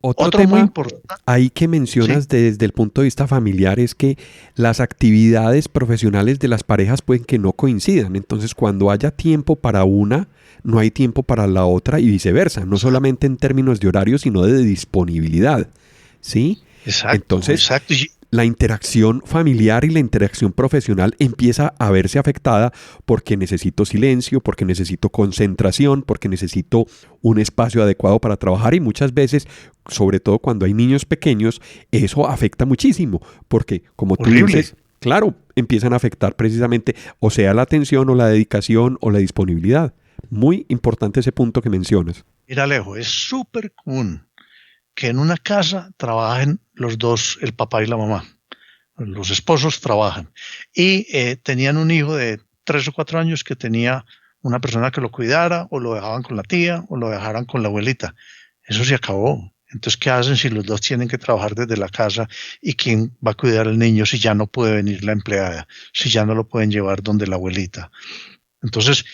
Otro tema muy importante ahí que mencionas, ¿sí?, desde el punto de vista familiar es que las actividades profesionales de las parejas pueden que no coincidan. Entonces, cuando haya tiempo para una, no hay tiempo para la otra y viceversa. No solamente en términos de horario, sino de disponibilidad. ¿Sí? Exacto. Entonces, exacto. La interacción familiar y la interacción profesional empieza a verse afectada porque necesito silencio, porque necesito concentración, porque necesito un espacio adecuado para trabajar y muchas veces, sobre todo cuando hay niños pequeños, eso afecta muchísimo porque, como tú dices, claro, empiezan a afectar precisamente o sea la atención o la dedicación o la disponibilidad. Muy importante ese punto que mencionas. Mira, Alejo, es súper común que en una casa trabajen los dos, el papá y la mamá. Los esposos trabajan. Y tenían un hijo de 3 o 4 años que tenía una persona que lo cuidara, o lo dejaban con la tía, o lo dejaran con la abuelita. Eso se acabó. Entonces, ¿qué hacen si los dos tienen que trabajar desde la casa? ¿Y quién va a cuidar al niño si ya no puede venir la empleada? Si ya no lo pueden llevar donde la abuelita. Entonces,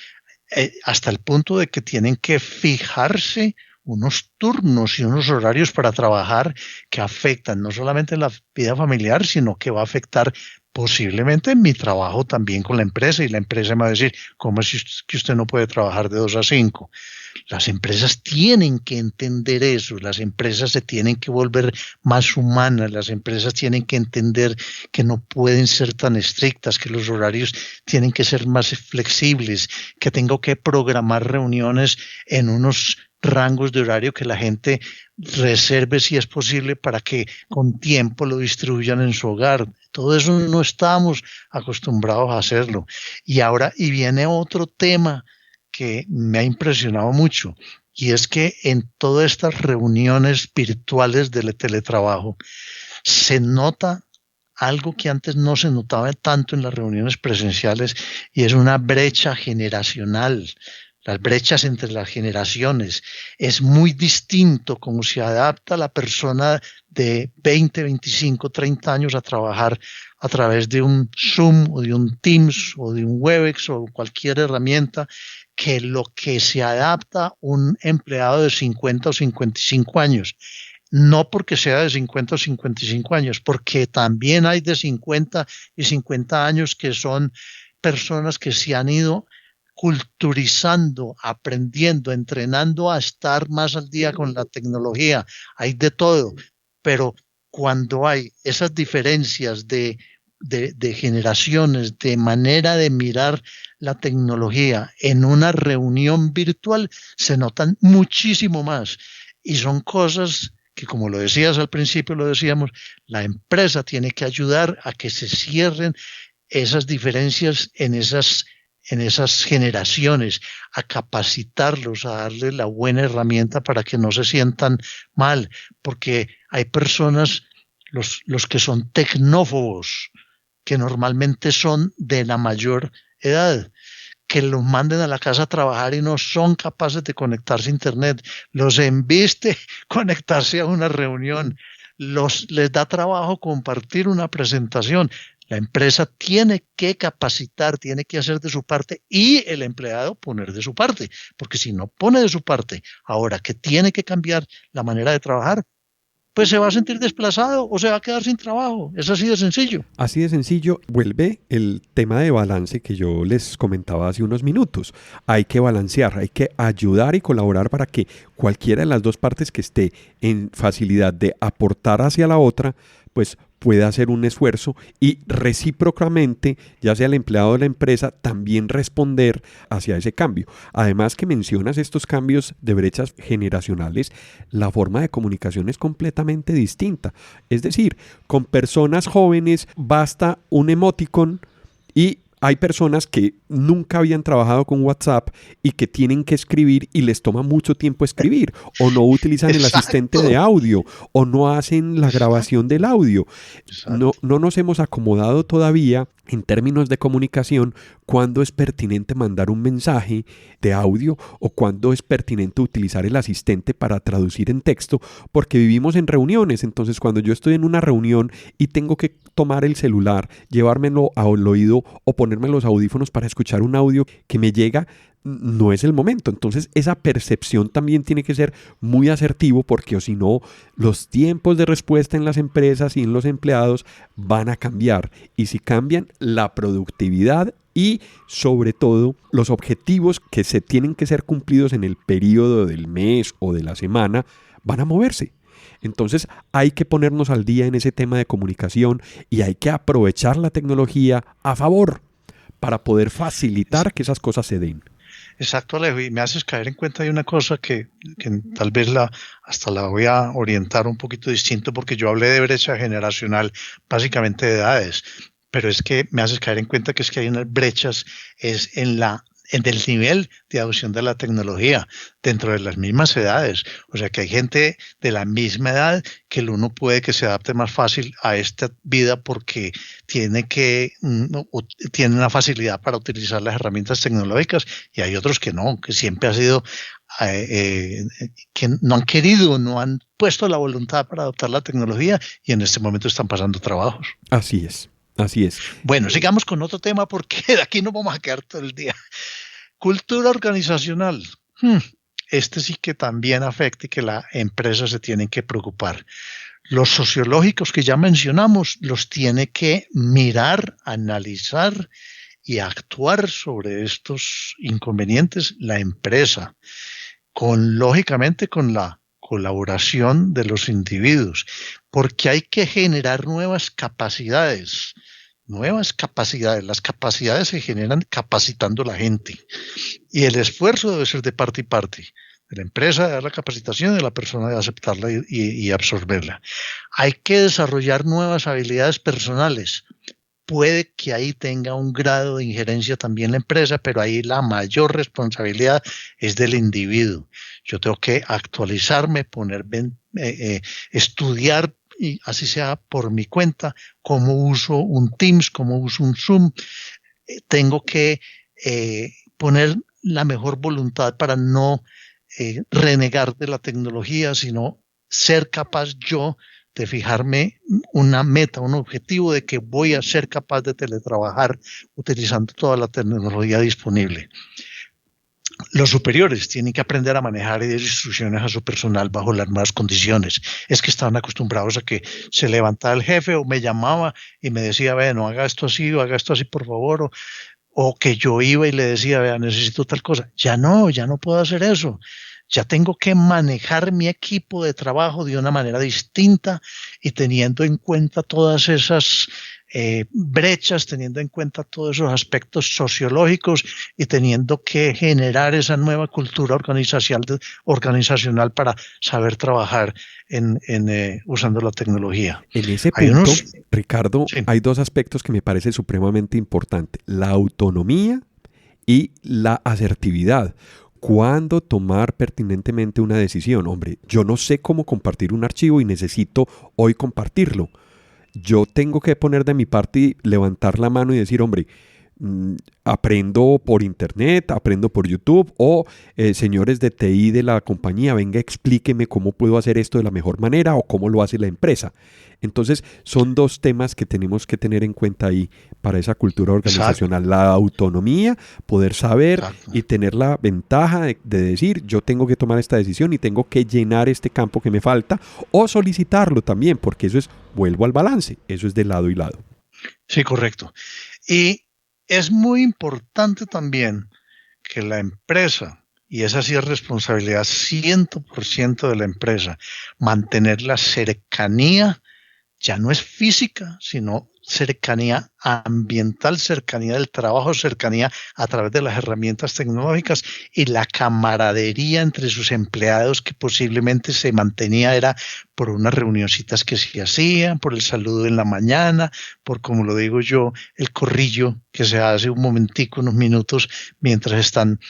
hasta el punto de que tienen que fijarse unos turnos y unos horarios para trabajar que afectan no solamente la vida familiar, sino que va a afectar posiblemente mi trabajo también con la empresa, y la empresa me va a decir, ¿cómo es que usted no puede trabajar de 2 a 5? Las empresas tienen que entender eso, las empresas se tienen que volver más humanas, las empresas tienen que entender que no pueden ser tan estrictas, que los horarios tienen que ser más flexibles, que tengo que programar reuniones en unos rangos de horario que la gente reserve si es posible para que con tiempo lo distribuyan en su hogar. Todo eso no estamos acostumbrados a hacerlo. Y viene otro tema que me ha impresionado mucho, y es que en todas estas reuniones virtuales del teletrabajo se nota algo que antes no se notaba tanto en las reuniones presenciales, y es una brecha generacional. Las brechas entre las generaciones. Es muy distinto cómo se adapta la persona de 20, 25, 30 años a trabajar a través de un Zoom o de un Teams o de un Webex o cualquier herramienta, que lo que se adapta un empleado de 50 o 55 años. No porque sea de 50 o 55 años, porque también hay de 50 y 50 años que son personas que se han ido culturizando, aprendiendo, entrenando a estar más al día con la tecnología. Hay de todo, pero cuando hay esas diferencias de generaciones, de manera de mirar la tecnología en una reunión virtual, se notan muchísimo más. Y son cosas que, como lo decías al principio, lo decíamos, la empresa tiene que ayudar a que se cierren esas diferencias en esas generaciones, a capacitarlos, a darles la buena herramienta para que no se sientan mal, porque hay personas, los que son tecnófobos, que normalmente son de la mayor edad, que los manden a la casa a trabajar y no son capaces de conectarse a internet, los embiste conectarse a una reunión, les da trabajo compartir una presentación. La empresa tiene que capacitar, tiene que hacer de su parte y el empleado poner de su parte, porque si no pone de su parte, ahora que tiene que cambiar la manera de trabajar, pues se va a sentir desplazado o se va a quedar sin trabajo. Es así de sencillo. Así de sencillo. Vuelve el tema de balance que yo les comentaba hace unos minutos. Hay que balancear, hay que ayudar y colaborar para que cualquiera de las dos partes que esté en facilidad de aportar hacia la otra, pues pueda hacer un esfuerzo y recíprocamente, ya sea el empleado de la empresa, también responder hacia ese cambio. Además que mencionas estos cambios de brechas generacionales, la forma de comunicación es completamente distinta. Es decir, con personas jóvenes basta un emoticon y hay personas que nunca habían trabajado con WhatsApp y que tienen que escribir y les toma mucho tiempo escribir, o no utilizan el asistente de audio, o no hacen la grabación del audio. No nos hemos acomodado todavía en términos de comunicación cuándo es pertinente mandar un mensaje de audio o cuándo es pertinente utilizar el asistente para traducir en texto, porque vivimos en reuniones. Entonces, cuando yo estoy en una reunión y tengo que tomar el celular, llevármelo al oído o ponerme los audífonos para escuchar un audio que me llega, no es el momento. Entonces esa percepción también tiene que ser muy asertivo, porque o si no, los tiempos de respuesta en las empresas y en los empleados van a cambiar, y si cambian, la productividad y sobre todo los objetivos que se tienen que ser cumplidos en el periodo del mes o de la semana van a moverse. Entonces hay que ponernos al día en ese tema de comunicación y hay que aprovechar la tecnología a favor para poder facilitar que esas cosas se den. Exacto, Alejo, y me haces caer en cuenta de una cosa que tal vez hasta la voy a orientar un poquito distinto, porque yo hablé de brecha generacional, básicamente de edades, pero es que me haces caer en cuenta que es que hay unas brechas es en el nivel de adopción de la tecnología dentro de las mismas edades. O sea que hay gente de la misma edad que el uno puede que se adapte más fácil a esta vida porque tiene una facilidad para utilizar las herramientas tecnológicas, y hay otros que no, que siempre ha sido que no han querido, no han puesto la voluntad para adoptar la tecnología y en este momento están pasando trabajos. Así es. Así es. Bueno, sigamos con otro tema porque de aquí no vamos a quedar todo el día. Cultura organizacional. Este sí que también afecta y que la empresa se tiene que preocupar. Los sociológicos que ya mencionamos los tiene que mirar, analizar y actuar sobre estos inconvenientes la empresa, lógicamente con la colaboración de los individuos, porque hay que generar nuevas capacidades. Las capacidades se generan capacitando a la gente y el esfuerzo debe ser de parte y parte, de la empresa de dar la capacitación y de la persona de aceptarla y absorberla. Hay que desarrollar nuevas habilidades personales. Puede que ahí tenga un grado de injerencia también la empresa, pero ahí la mayor responsabilidad es del individuo. Yo tengo que actualizarme, estudiar, y así sea por mi cuenta, cómo uso un Teams, cómo uso un Zoom. Tengo que poner la mejor voluntad para no renegar de la tecnología, sino ser capaz yo de fijarme una meta, un objetivo de que voy a ser capaz de teletrabajar utilizando toda la tecnología disponible. Los superiores tienen que aprender a manejar y dar instrucciones a su personal bajo las nuevas condiciones. Es que estaban acostumbrados a que se levantaba el jefe o me llamaba y me decía, no haga esto así o haga esto así por favor, o que yo iba y le decía, necesito tal cosa. Ya no puedo hacer eso. ya tengo que manejar mi equipo de trabajo de una manera distinta y teniendo en cuenta todas esas brechas, teniendo en cuenta todos esos aspectos sociológicos y teniendo que generar esa nueva cultura organizacional para saber trabajar usando la tecnología. En ese punto, Ricardo, sí, hay dos aspectos que me parecen supremamente importantes: la autonomía y la asertividad. ¿Cuándo tomar pertinentemente una decisión? Hombre, yo no sé cómo compartir un archivo y necesito hoy compartirlo. Yo tengo que poner de mi parte y levantar la mano y decir, hombre, aprendo por internet, aprendo por YouTube, o señores de TI de la compañía, venga, explíqueme cómo puedo hacer esto de la mejor manera o cómo lo hace la empresa. Entonces, son dos temas que tenemos que tener en cuenta ahí para esa cultura organizacional. Exacto. La autonomía, poder saber. Exacto. Y tener la ventaja de decir, yo tengo que tomar esta decisión y tengo que llenar este campo que me falta, o solicitarlo también, porque eso es, vuelvo al balance, eso es de lado y lado. Sí, correcto. Y es muy importante también que la empresa, y esa sí es responsabilidad 100% de la empresa, mantener la cercanía, ya no es física, sino cercanía ambiental, cercanía del trabajo, cercanía a través de las herramientas tecnológicas, y la camaradería entre sus empleados que posiblemente se mantenía era por unas reunioncitas que se hacían, por el saludo en la mañana, por, como lo digo yo, el corrillo que se hace un momentico, unos minutos, mientras están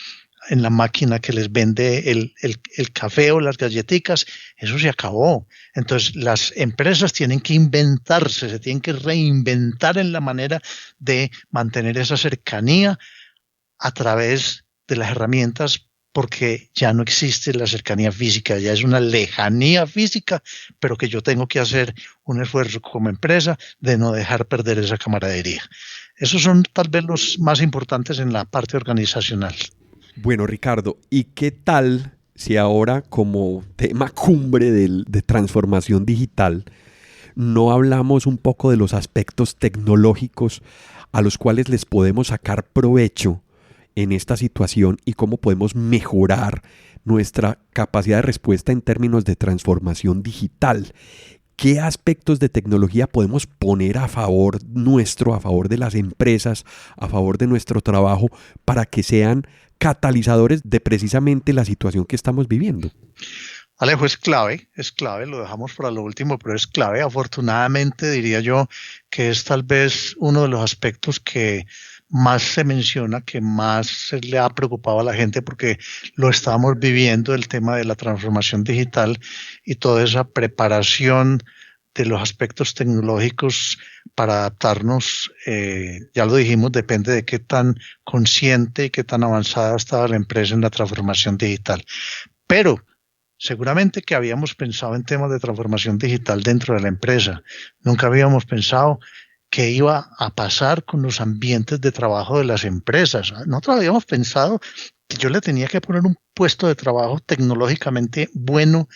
en la máquina que les vende el café o las galletitas. Eso se acabó. Entonces las empresas tienen que inventarse, se tienen que reinventar en la manera de mantener esa cercanía a través de las herramientas, porque ya no existe la cercanía física, ya es una lejanía física, pero que yo tengo que hacer un esfuerzo como empresa de no dejar perder esa camaradería. Esos son tal vez los más importantes en la parte organizacional. Bueno, Ricardo, ¿y qué tal si ahora, como tema cumbre de transformación digital, no hablamos un poco de los aspectos tecnológicos a los cuales les podemos sacar provecho en esta situación y cómo podemos mejorar nuestra capacidad de respuesta en términos de transformación digital? ¿Qué aspectos de tecnología podemos poner a favor nuestro, a favor de las empresas, a favor de nuestro trabajo, para que sean catalizadores de precisamente la situación que estamos viviendo? Alejo, es clave, lo dejamos para lo último, pero es clave. Afortunadamente diría yo que es tal vez uno de los aspectos que más se menciona, que más se le ha preocupado a la gente, porque lo estamos viviendo, el tema de la transformación digital y toda esa preparación de los aspectos tecnológicos para adaptarnos. Ya lo dijimos, depende de qué tan consciente y qué tan avanzada estaba la empresa en la transformación digital. Pero seguramente que habíamos pensado en temas de transformación digital dentro de la empresa. Nunca habíamos pensado qué iba a pasar con los ambientes de trabajo de las empresas. Nosotros habíamos pensado que yo le tenía que poner un puesto de trabajo tecnológicamente bueno,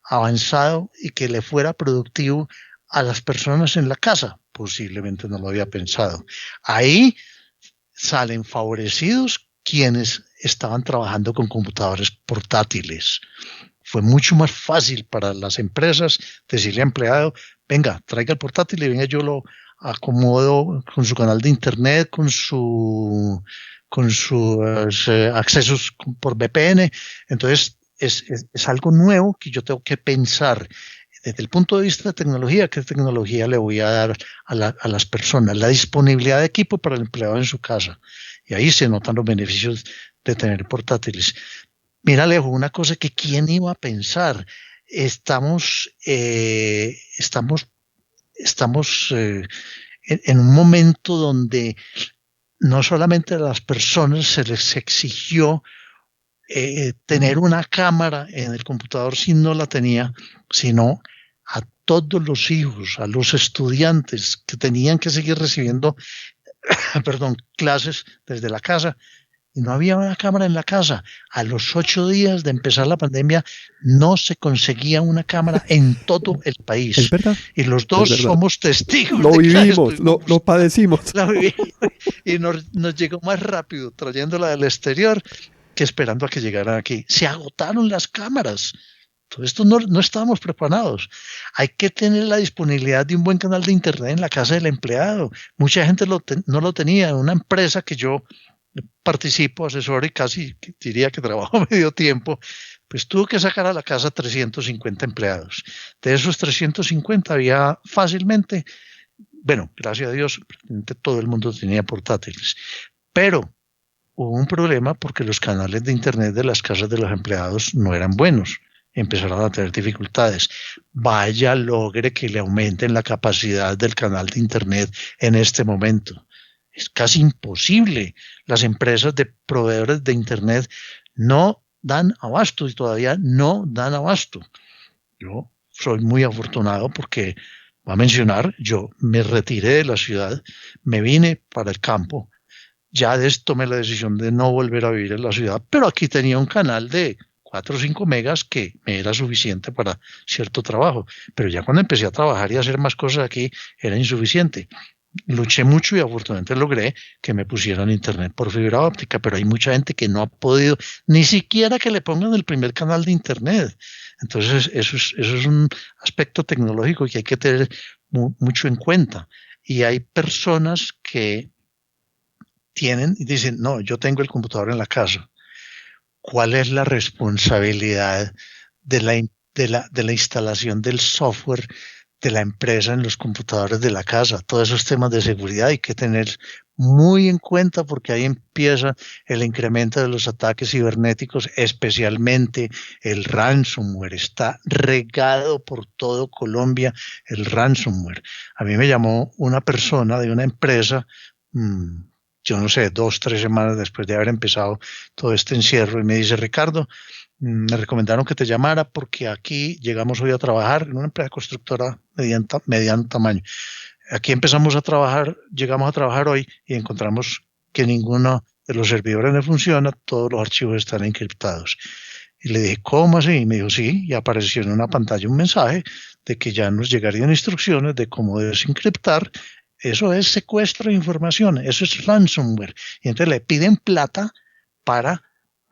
avanzado y que le fuera productivo a las personas en la casa. Posiblemente no lo había pensado. Ahí salen favorecidos quienes estaban trabajando con computadores portátiles. Fue mucho más fácil para las empresas decirle al empleado, venga, traiga el portátil y venga, yo lo acomodo con su canal de internet, con sus accesos por VPN. Entonces es algo nuevo que yo tengo que pensar desde el punto de vista de tecnología. ¿Qué tecnología le voy a dar a las personas? La disponibilidad de equipo para el empleado en su casa. Y ahí se notan los beneficios de tener portátiles. Mira, Alejo, una cosa que quién iba a pensar. Estamos en un momento donde no solamente a las personas se les exigió tener una cámara en el computador si no la tenía, sino a todos los hijos, a los estudiantes que tenían que seguir recibiendo clases desde la casa. Y no había una cámara en la casa. A los 8 días de empezar la pandemia no se conseguía una cámara en todo el país. Es verdad. Y los dos somos testigos. Lo vivimos, lo padecimos. Y nos llegó más rápido trayéndola del exterior que esperando a que llegaran aquí. Se agotaron las cámaras. Todo esto no estábamos preparados. Hay que tener la disponibilidad de un buen canal de internet en la casa del empleado. Mucha gente no lo tenía. En una empresa que yo participo, asesoro y casi diría que trabajo medio tiempo, pues tuvo que sacar a la casa 350 empleados. De esos 350 había fácilmente, bueno, gracias a Dios, todo el mundo tenía portátiles, pero hubo un problema porque los canales de internet de las casas de los empleados no eran buenos. Empezaron a tener dificultades. Vaya, logre que le aumenten la capacidad del canal de internet en este momento. Es casi imposible. Las empresas de proveedores de internet no dan abasto y todavía no dan abasto. Yo soy muy afortunado porque, voy a mencionar, yo me retiré de la ciudad, me vine para el campo, ya tomé la decisión de no volver a vivir en la ciudad, pero aquí tenía un canal de 4 o 5 megas que me era suficiente para cierto trabajo, pero ya cuando empecé a trabajar y a hacer más cosas aquí era insuficiente. Luché mucho y afortunadamente logré que me pusieran internet por fibra óptica, pero hay mucha gente que no ha podido ni siquiera que le pongan el primer canal de internet. Entonces eso es un aspecto tecnológico que hay que tener mucho en cuenta. Y hay personas que tienen y dicen, no, yo tengo el computador en la casa. ¿Cuál es la responsabilidad de la instalación del software de la empresa en los computadores de la casa? Todos esos temas de seguridad hay que tener muy en cuenta porque ahí empieza el incremento de los ataques cibernéticos, especialmente el ransomware. Está regado por todo Colombia el ransomware. A mí me llamó una persona de una empresa, yo no sé, 2, 3 semanas después de haber empezado todo este encierro y me dice, Ricardo, me recomendaron que te llamara porque aquí llegamos hoy a trabajar en una empresa constructora mediano tamaño. Aquí empezamos a trabajar, llegamos a trabajar hoy y encontramos que ninguno de los servidores no funciona, todos los archivos están encriptados. Y le dije, ¿cómo así? Y me dijo, sí, y apareció en una pantalla un mensaje de que ya nos llegarían instrucciones de cómo desencriptar. Eso es secuestro de información, eso es ransomware. Y entonces le piden plata para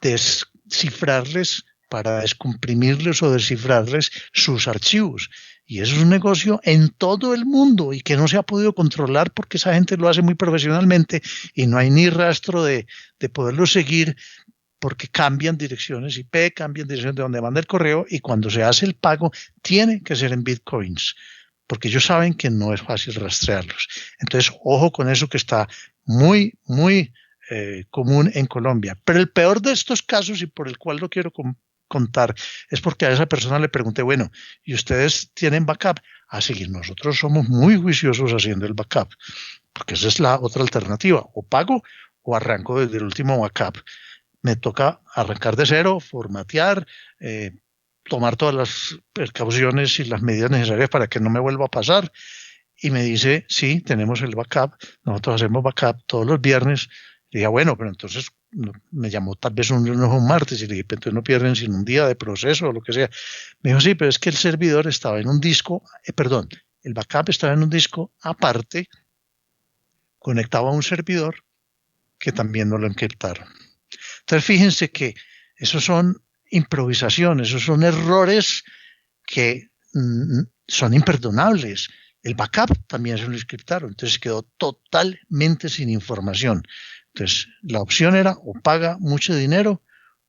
descifrarles, para descomprimirles o descifrarles sus archivos. Y eso es un negocio en todo el mundo y que no se ha podido controlar porque esa gente lo hace muy profesionalmente y no hay ni rastro de poderlo seguir porque cambian direcciones IP, cambian direcciones de donde manda el correo y cuando se hace el pago tiene que ser en bitcoins, porque ellos saben que no es fácil rastrearlos. Entonces, ojo con eso que está muy, muy común en Colombia. Pero el peor de estos casos, y por el cual lo quiero contar, es porque a esa persona le pregunté, bueno, ¿y ustedes tienen backup? Así, nosotros somos muy juiciosos haciendo el backup, porque esa es la otra alternativa, o pago o arranco desde el último backup. Me toca arrancar de cero, formatear, tomar todas las precauciones y las medidas necesarias para que no me vuelva a pasar. Y me dice, sí, tenemos el backup, nosotros hacemos backup todos los viernes. Y dije, bueno, pero entonces me llamó tal vez un lunes o un martes y le dije, pero entonces no pierden sino un día de proceso o lo que sea. Me dijo, sí, pero es que el servidor estaba en un disco, el backup estaba en un disco aparte, conectado a un servidor que también no lo encriptaron. Entonces fíjense que esos son improvisaciones, esos son errores que son imperdonables. El backup también se lo encriptaron, entonces quedó totalmente sin información. Entonces la opción era o paga mucho dinero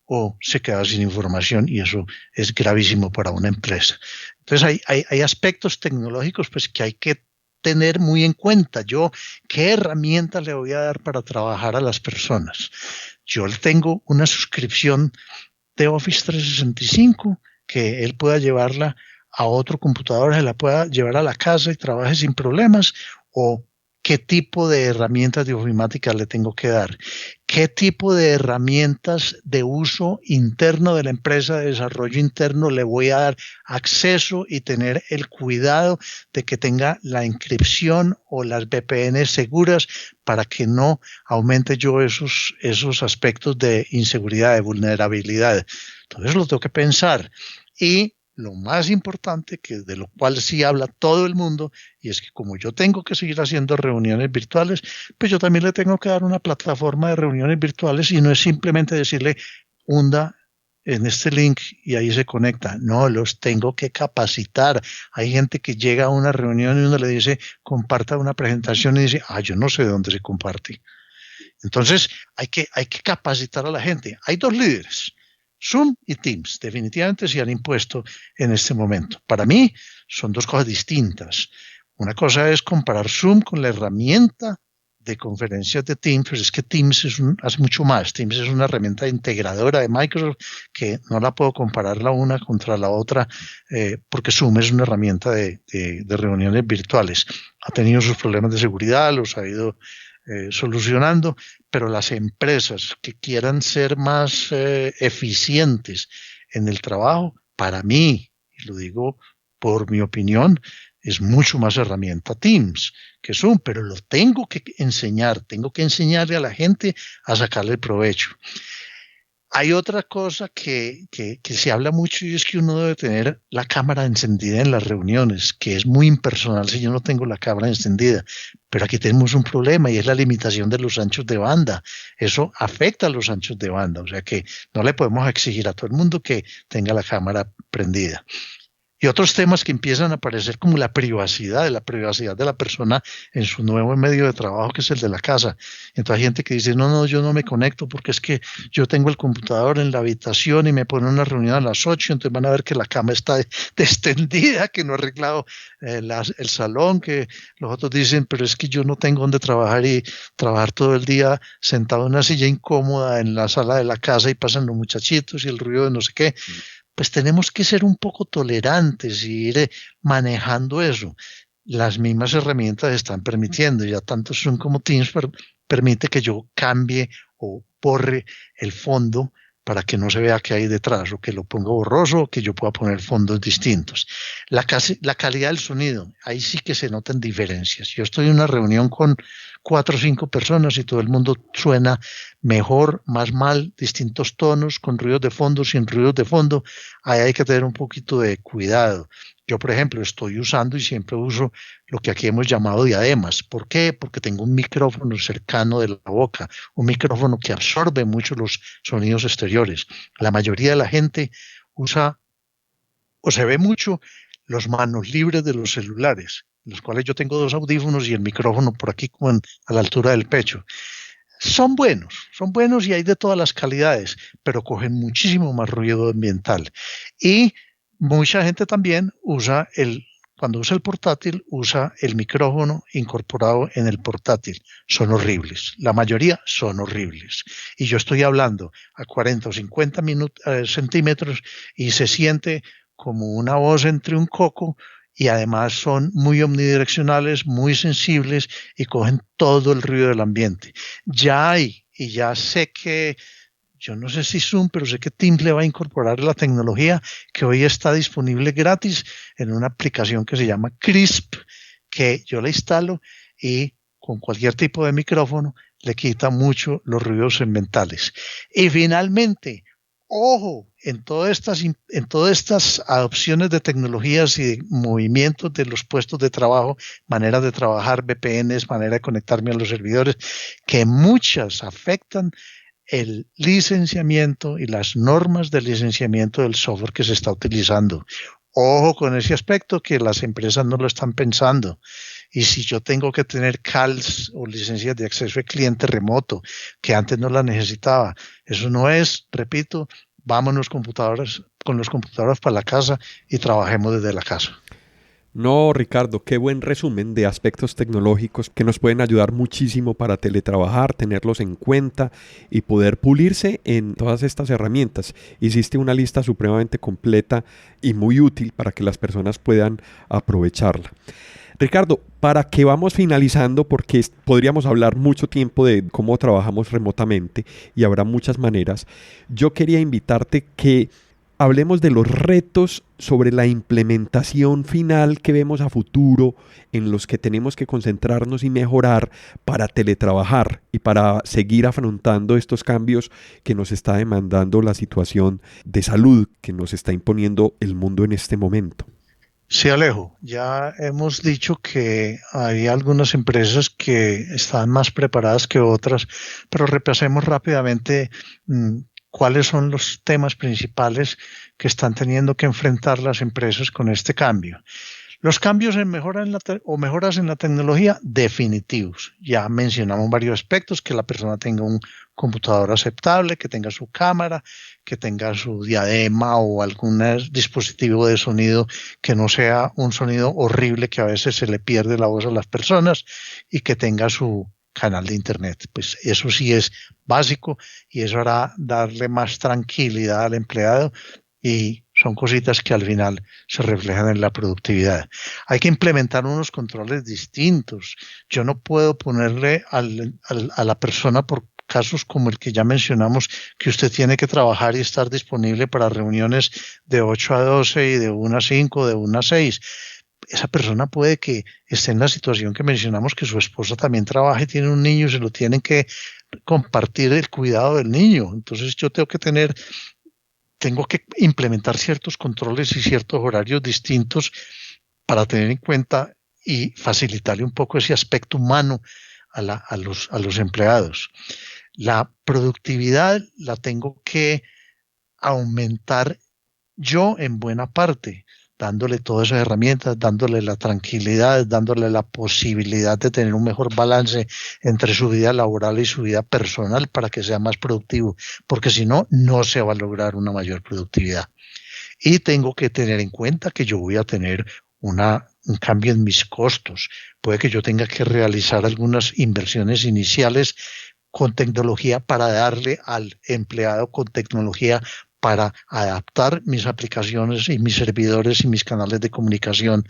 o se queda sin información y eso es gravísimo para una empresa. Entonces hay aspectos tecnológicos pues que hay que tener muy en cuenta. Yo, ¿qué herramientas le voy a dar para trabajar a las personas? Yo tengo una suscripción de Office 365 que él pueda llevarla a otro computador, se la pueda llevar a la casa y trabaje sin problemas, o qué tipo de herramientas de ofimática le tengo que dar, qué tipo de herramientas de uso interno de la empresa, de desarrollo interno, le voy a dar acceso y tener el cuidado de que tenga la encripción o las VPN seguras para que no aumente yo esos aspectos de inseguridad, de vulnerabilidad. Entonces lo tengo que pensar. Y lo más importante, que de lo cual sí habla todo el mundo, y es que como yo tengo que seguir haciendo reuniones virtuales, pues yo también le tengo que dar una plataforma de reuniones virtuales y no es simplemente decirle hunda en este link y ahí se conecta. No, los tengo que capacitar. Hay gente que llega a una reunión y uno le dice, comparta una presentación y dice, yo no sé de dónde se comparte. Entonces, hay que capacitar a la gente. Hay dos líderes, Zoom y Teams. Definitivamente se han impuesto en este momento. Para mí, son dos cosas distintas. Una cosa es comparar Zoom con la herramienta de conferencias de Teams, pero es que Teams hace mucho más. Teams es una herramienta integradora de Microsoft que no la puedo comparar la una contra la otra porque Zoom es una herramienta de reuniones virtuales. Ha tenido sus problemas de seguridad, los ha ido solucionando, pero las empresas que quieran ser más eficientes en el trabajo, para mí, y lo digo por mi opinión, es mucho más herramienta Teams que Zoom, pero lo tengo que enseñarle a la gente a sacarle provecho. Hay otra cosa que se habla mucho y es que uno debe tener la cámara encendida en las reuniones, que es muy impersonal si yo no tengo la cámara encendida. Pero aquí tenemos un problema y es la limitación de los anchos de banda. Eso afecta a los anchos de banda, o sea que no le podemos exigir a todo el mundo que tenga la cámara prendida. Y otros temas que empiezan a aparecer como la privacidad de la persona en su nuevo medio de trabajo, que es el de la casa. Entonces hay gente que dice, no, yo no me conecto porque es que yo tengo el computador en la habitación y me ponen una reunión a las 8, entonces van a ver que la cama está extendida, que no he arreglado el salón, que los otros dicen, pero es que yo no tengo donde trabajar y trabajar todo el día sentado en una silla incómoda en la sala de la casa y pasan los muchachitos y el ruido de no sé qué. Pues tenemos que ser un poco tolerantes y ir manejando eso. Las mismas herramientas están permitiendo, ya tanto Zoom como Teams permite que yo cambie o borre el fondo para que no se vea qué hay detrás, o que lo ponga borroso, o que yo pueda poner fondos distintos. La calidad del sonido, ahí sí que se notan diferencias. Yo estoy en una reunión con 4 o 5 personas y todo el mundo suena mejor, más mal, distintos tonos, con ruidos de fondo, sin ruidos de fondo. Ahí hay que tener un poquito de cuidado. Yo, por ejemplo, estoy usando y siempre uso lo que aquí hemos llamado diademas. ¿Por qué? Porque tengo un micrófono cercano de la boca, un micrófono que absorbe mucho los sonidos exteriores. La mayoría de la gente usa o se ve mucho los manos libres de los celulares, en los cuales yo tengo 2 audífonos y el micrófono por aquí como a la altura del pecho. Son buenos y hay de todas las calidades, pero cogen muchísimo más ruido ambiental. Y mucha gente también cuando usa el portátil, usa el micrófono incorporado en el portátil. Son horribles. La mayoría son horribles. Y yo estoy hablando a 40 o 50 centímetros y se siente como una voz entre un coco, y además son muy omnidireccionales, muy sensibles y cogen todo el ruido del ambiente. Ya sé que, yo no sé si Zoom, pero sé que Teams le va a incorporar la tecnología que hoy está disponible gratis en una aplicación que se llama Crisp, que yo la instalo y con cualquier tipo de micrófono le quita mucho los ruidos ambientales. Y finalmente, ojo, en todas estas adopciones de tecnologías y de movimientos de los puestos de trabajo, maneras de trabajar, VPNs, manera de conectarme a los servidores, que muchas afectan el licenciamiento y las normas de licenciamiento del software que se está utilizando. Ojo con ese aspecto, que las empresas no lo están pensando. Y si yo tengo que tener CALs o licencias de acceso al cliente remoto, que antes no las necesitaba, eso no es, repito, vámonos con los computadores para la casa y trabajemos desde la casa. No, Ricardo, qué buen resumen de aspectos tecnológicos que nos pueden ayudar muchísimo para teletrabajar, tenerlos en cuenta y poder pulirse en todas estas herramientas. Hiciste una lista supremamente completa y muy útil para que las personas puedan aprovecharla. Ricardo, para que vamos finalizando, porque podríamos hablar mucho tiempo de cómo trabajamos remotamente y habrá muchas maneras, yo quería invitarte que hablemos de los retos sobre la implementación final que vemos a futuro, en los que tenemos que concentrarnos y mejorar para teletrabajar y para seguir afrontando estos cambios que nos está demandando la situación de salud que nos está imponiendo el mundo en este momento. Sí, Alejo, ya hemos dicho que hay algunas empresas que están más preparadas que otras, pero repasemos rápidamente cuáles son los temas principales que están teniendo que enfrentar las empresas con este cambio. Los cambios en mejoras en la tecnología, definitivos. Ya mencionamos varios aspectos: que la persona tenga un computador aceptable, que tenga su cámara, que tenga su diadema o algún dispositivo de sonido que no sea un sonido horrible que a veces se le pierde la voz a las personas, y que tenga su canal de internet. Pues eso sí es básico, y eso hará darle más tranquilidad al empleado, y son cositas que al final se reflejan en la productividad. Hay que implementar unos controles distintos. Yo no puedo ponerle a la persona, por casos como el que ya mencionamos, que usted tiene que trabajar y estar disponible para reuniones de 8 a 12 y de 1 a 5, de 1 a 6. Esa persona puede que esté en la situación que mencionamos, que su esposa también trabaja y tiene un niño y se lo tienen que compartir el cuidado del niño. Entonces yo tengo que implementar ciertos controles y ciertos horarios distintos para tener en cuenta y facilitarle un poco ese aspecto humano a los empleados. La productividad la tengo que aumentar yo en buena parte, dándole todas esas herramientas, dándole la tranquilidad, dándole la posibilidad de tener un mejor balance entre su vida laboral y su vida personal para que sea más productivo, porque si no, no se va a lograr una mayor productividad. Y tengo que tener en cuenta que yo voy a tener un cambio en mis costos. Puede que yo tenga que realizar algunas inversiones iniciales con tecnología para darle al empleado con tecnología para adaptar mis aplicaciones y mis servidores y mis canales de comunicación,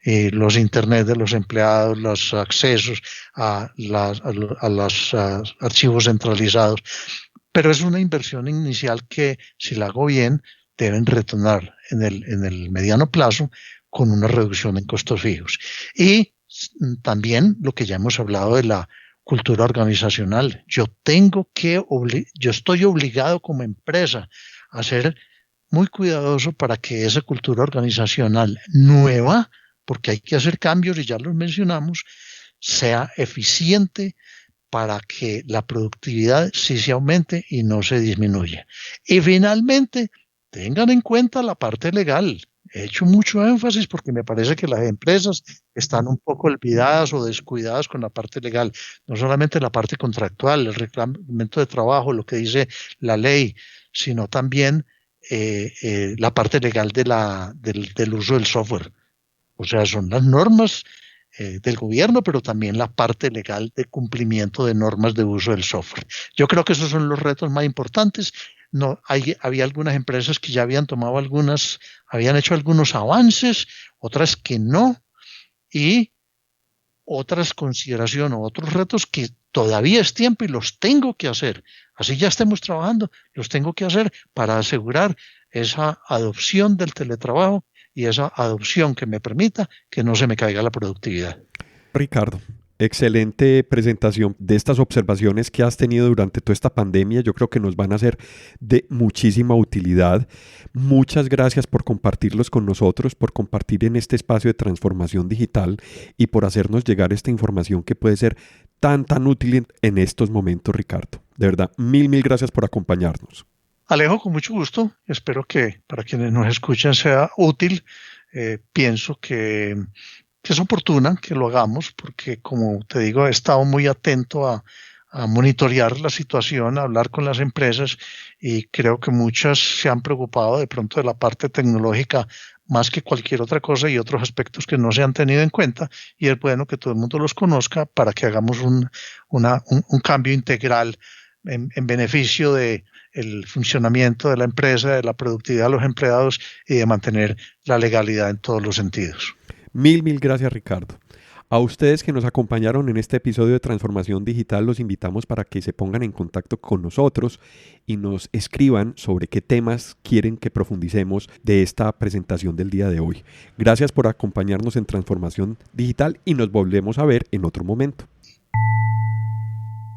los internet de los empleados, los accesos a los archivos centralizados. Pero es una inversión inicial que, si la hago bien, deben retornar en el mediano plazo con una reducción en costos fijos. Y también lo que ya hemos hablado de la cultura organizacional. Yo estoy obligado como empresa a ser muy cuidadoso para que esa cultura organizacional nueva, porque hay que hacer cambios y ya los mencionamos, sea eficiente para que la productividad sí se aumente y no se disminuya. Y finalmente, tengan en cuenta la parte legal. He hecho mucho énfasis porque me parece que las empresas están un poco olvidadas o descuidadas con la parte legal, no solamente la parte contractual, el reglamento de trabajo, lo que dice la ley, sino también la parte legal del uso del software. O sea, son las normas del gobierno, pero también la parte legal de cumplimiento de normas de uso del software. Yo creo que esos son los retos más importantes. Había algunas empresas que ya habían hecho algunos avances, otras que no, y otras consideraciones o otros retos que todavía es tiempo y los tengo que hacer. Así ya estemos trabajando, los tengo que hacer para asegurar esa adopción del teletrabajo y esa adopción que me permita que no se me caiga la productividad. Ricardo, excelente presentación de estas observaciones que has tenido durante toda esta pandemia. Yo creo que nos van a ser de muchísima utilidad. Muchas gracias por compartirlos con nosotros, por compartir en este espacio de transformación digital y por hacernos llegar esta información que puede ser tan útil en estos momentos, Ricardo. De verdad, mil gracias por acompañarnos. Alejo, con mucho gusto. Espero que para quienes nos escuchan sea útil. Pienso que es oportuna que lo hagamos porque, como te digo, he estado muy atento a monitorear la situación, a hablar con las empresas, y creo que muchas se han preocupado de pronto de la parte tecnológica más que cualquier otra cosa y otros aspectos que no se han tenido en cuenta, y es bueno que todo el mundo los conozca para que hagamos un cambio integral en beneficio de el funcionamiento de la empresa, de la productividad de los empleados y de mantener la legalidad en todos los sentidos. Mil gracias, Ricardo. A ustedes que nos acompañaron en este episodio de Transformación Digital, los invitamos para que se pongan en contacto con nosotros y nos escriban sobre qué temas quieren que profundicemos de esta presentación del día de hoy. Gracias por acompañarnos en Transformación Digital y nos volvemos a ver en otro momento.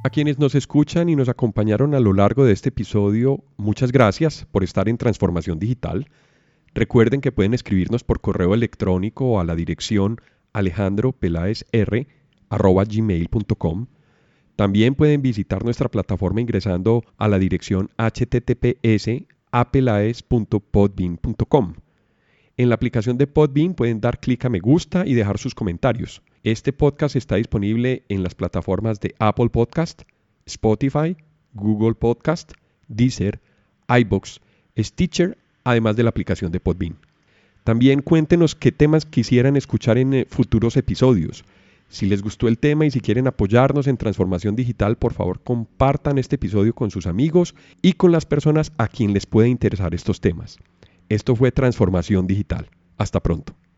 A quienes nos escuchan y nos acompañaron a lo largo de este episodio, muchas gracias por estar en Transformación Digital. Recuerden que pueden escribirnos por correo electrónico a la dirección alejandropelaezr@gmail.com. También pueden visitar nuestra plataforma ingresando a la dirección https://apelaes.podbean.com. En la aplicación de Podbean pueden dar clic a me gusta y dejar sus comentarios. Este podcast está disponible en las plataformas de Apple Podcast, Spotify, Google Podcast, Deezer, iVoox, Stitcher, además de la aplicación de Podbean. También cuéntenos qué temas quisieran escuchar en futuros episodios. Si les gustó el tema y si quieren apoyarnos en Transformación Digital, por favor compartan este episodio con sus amigos y con las personas a quien les puede interesar estos temas. Esto fue Transformación Digital. Hasta pronto.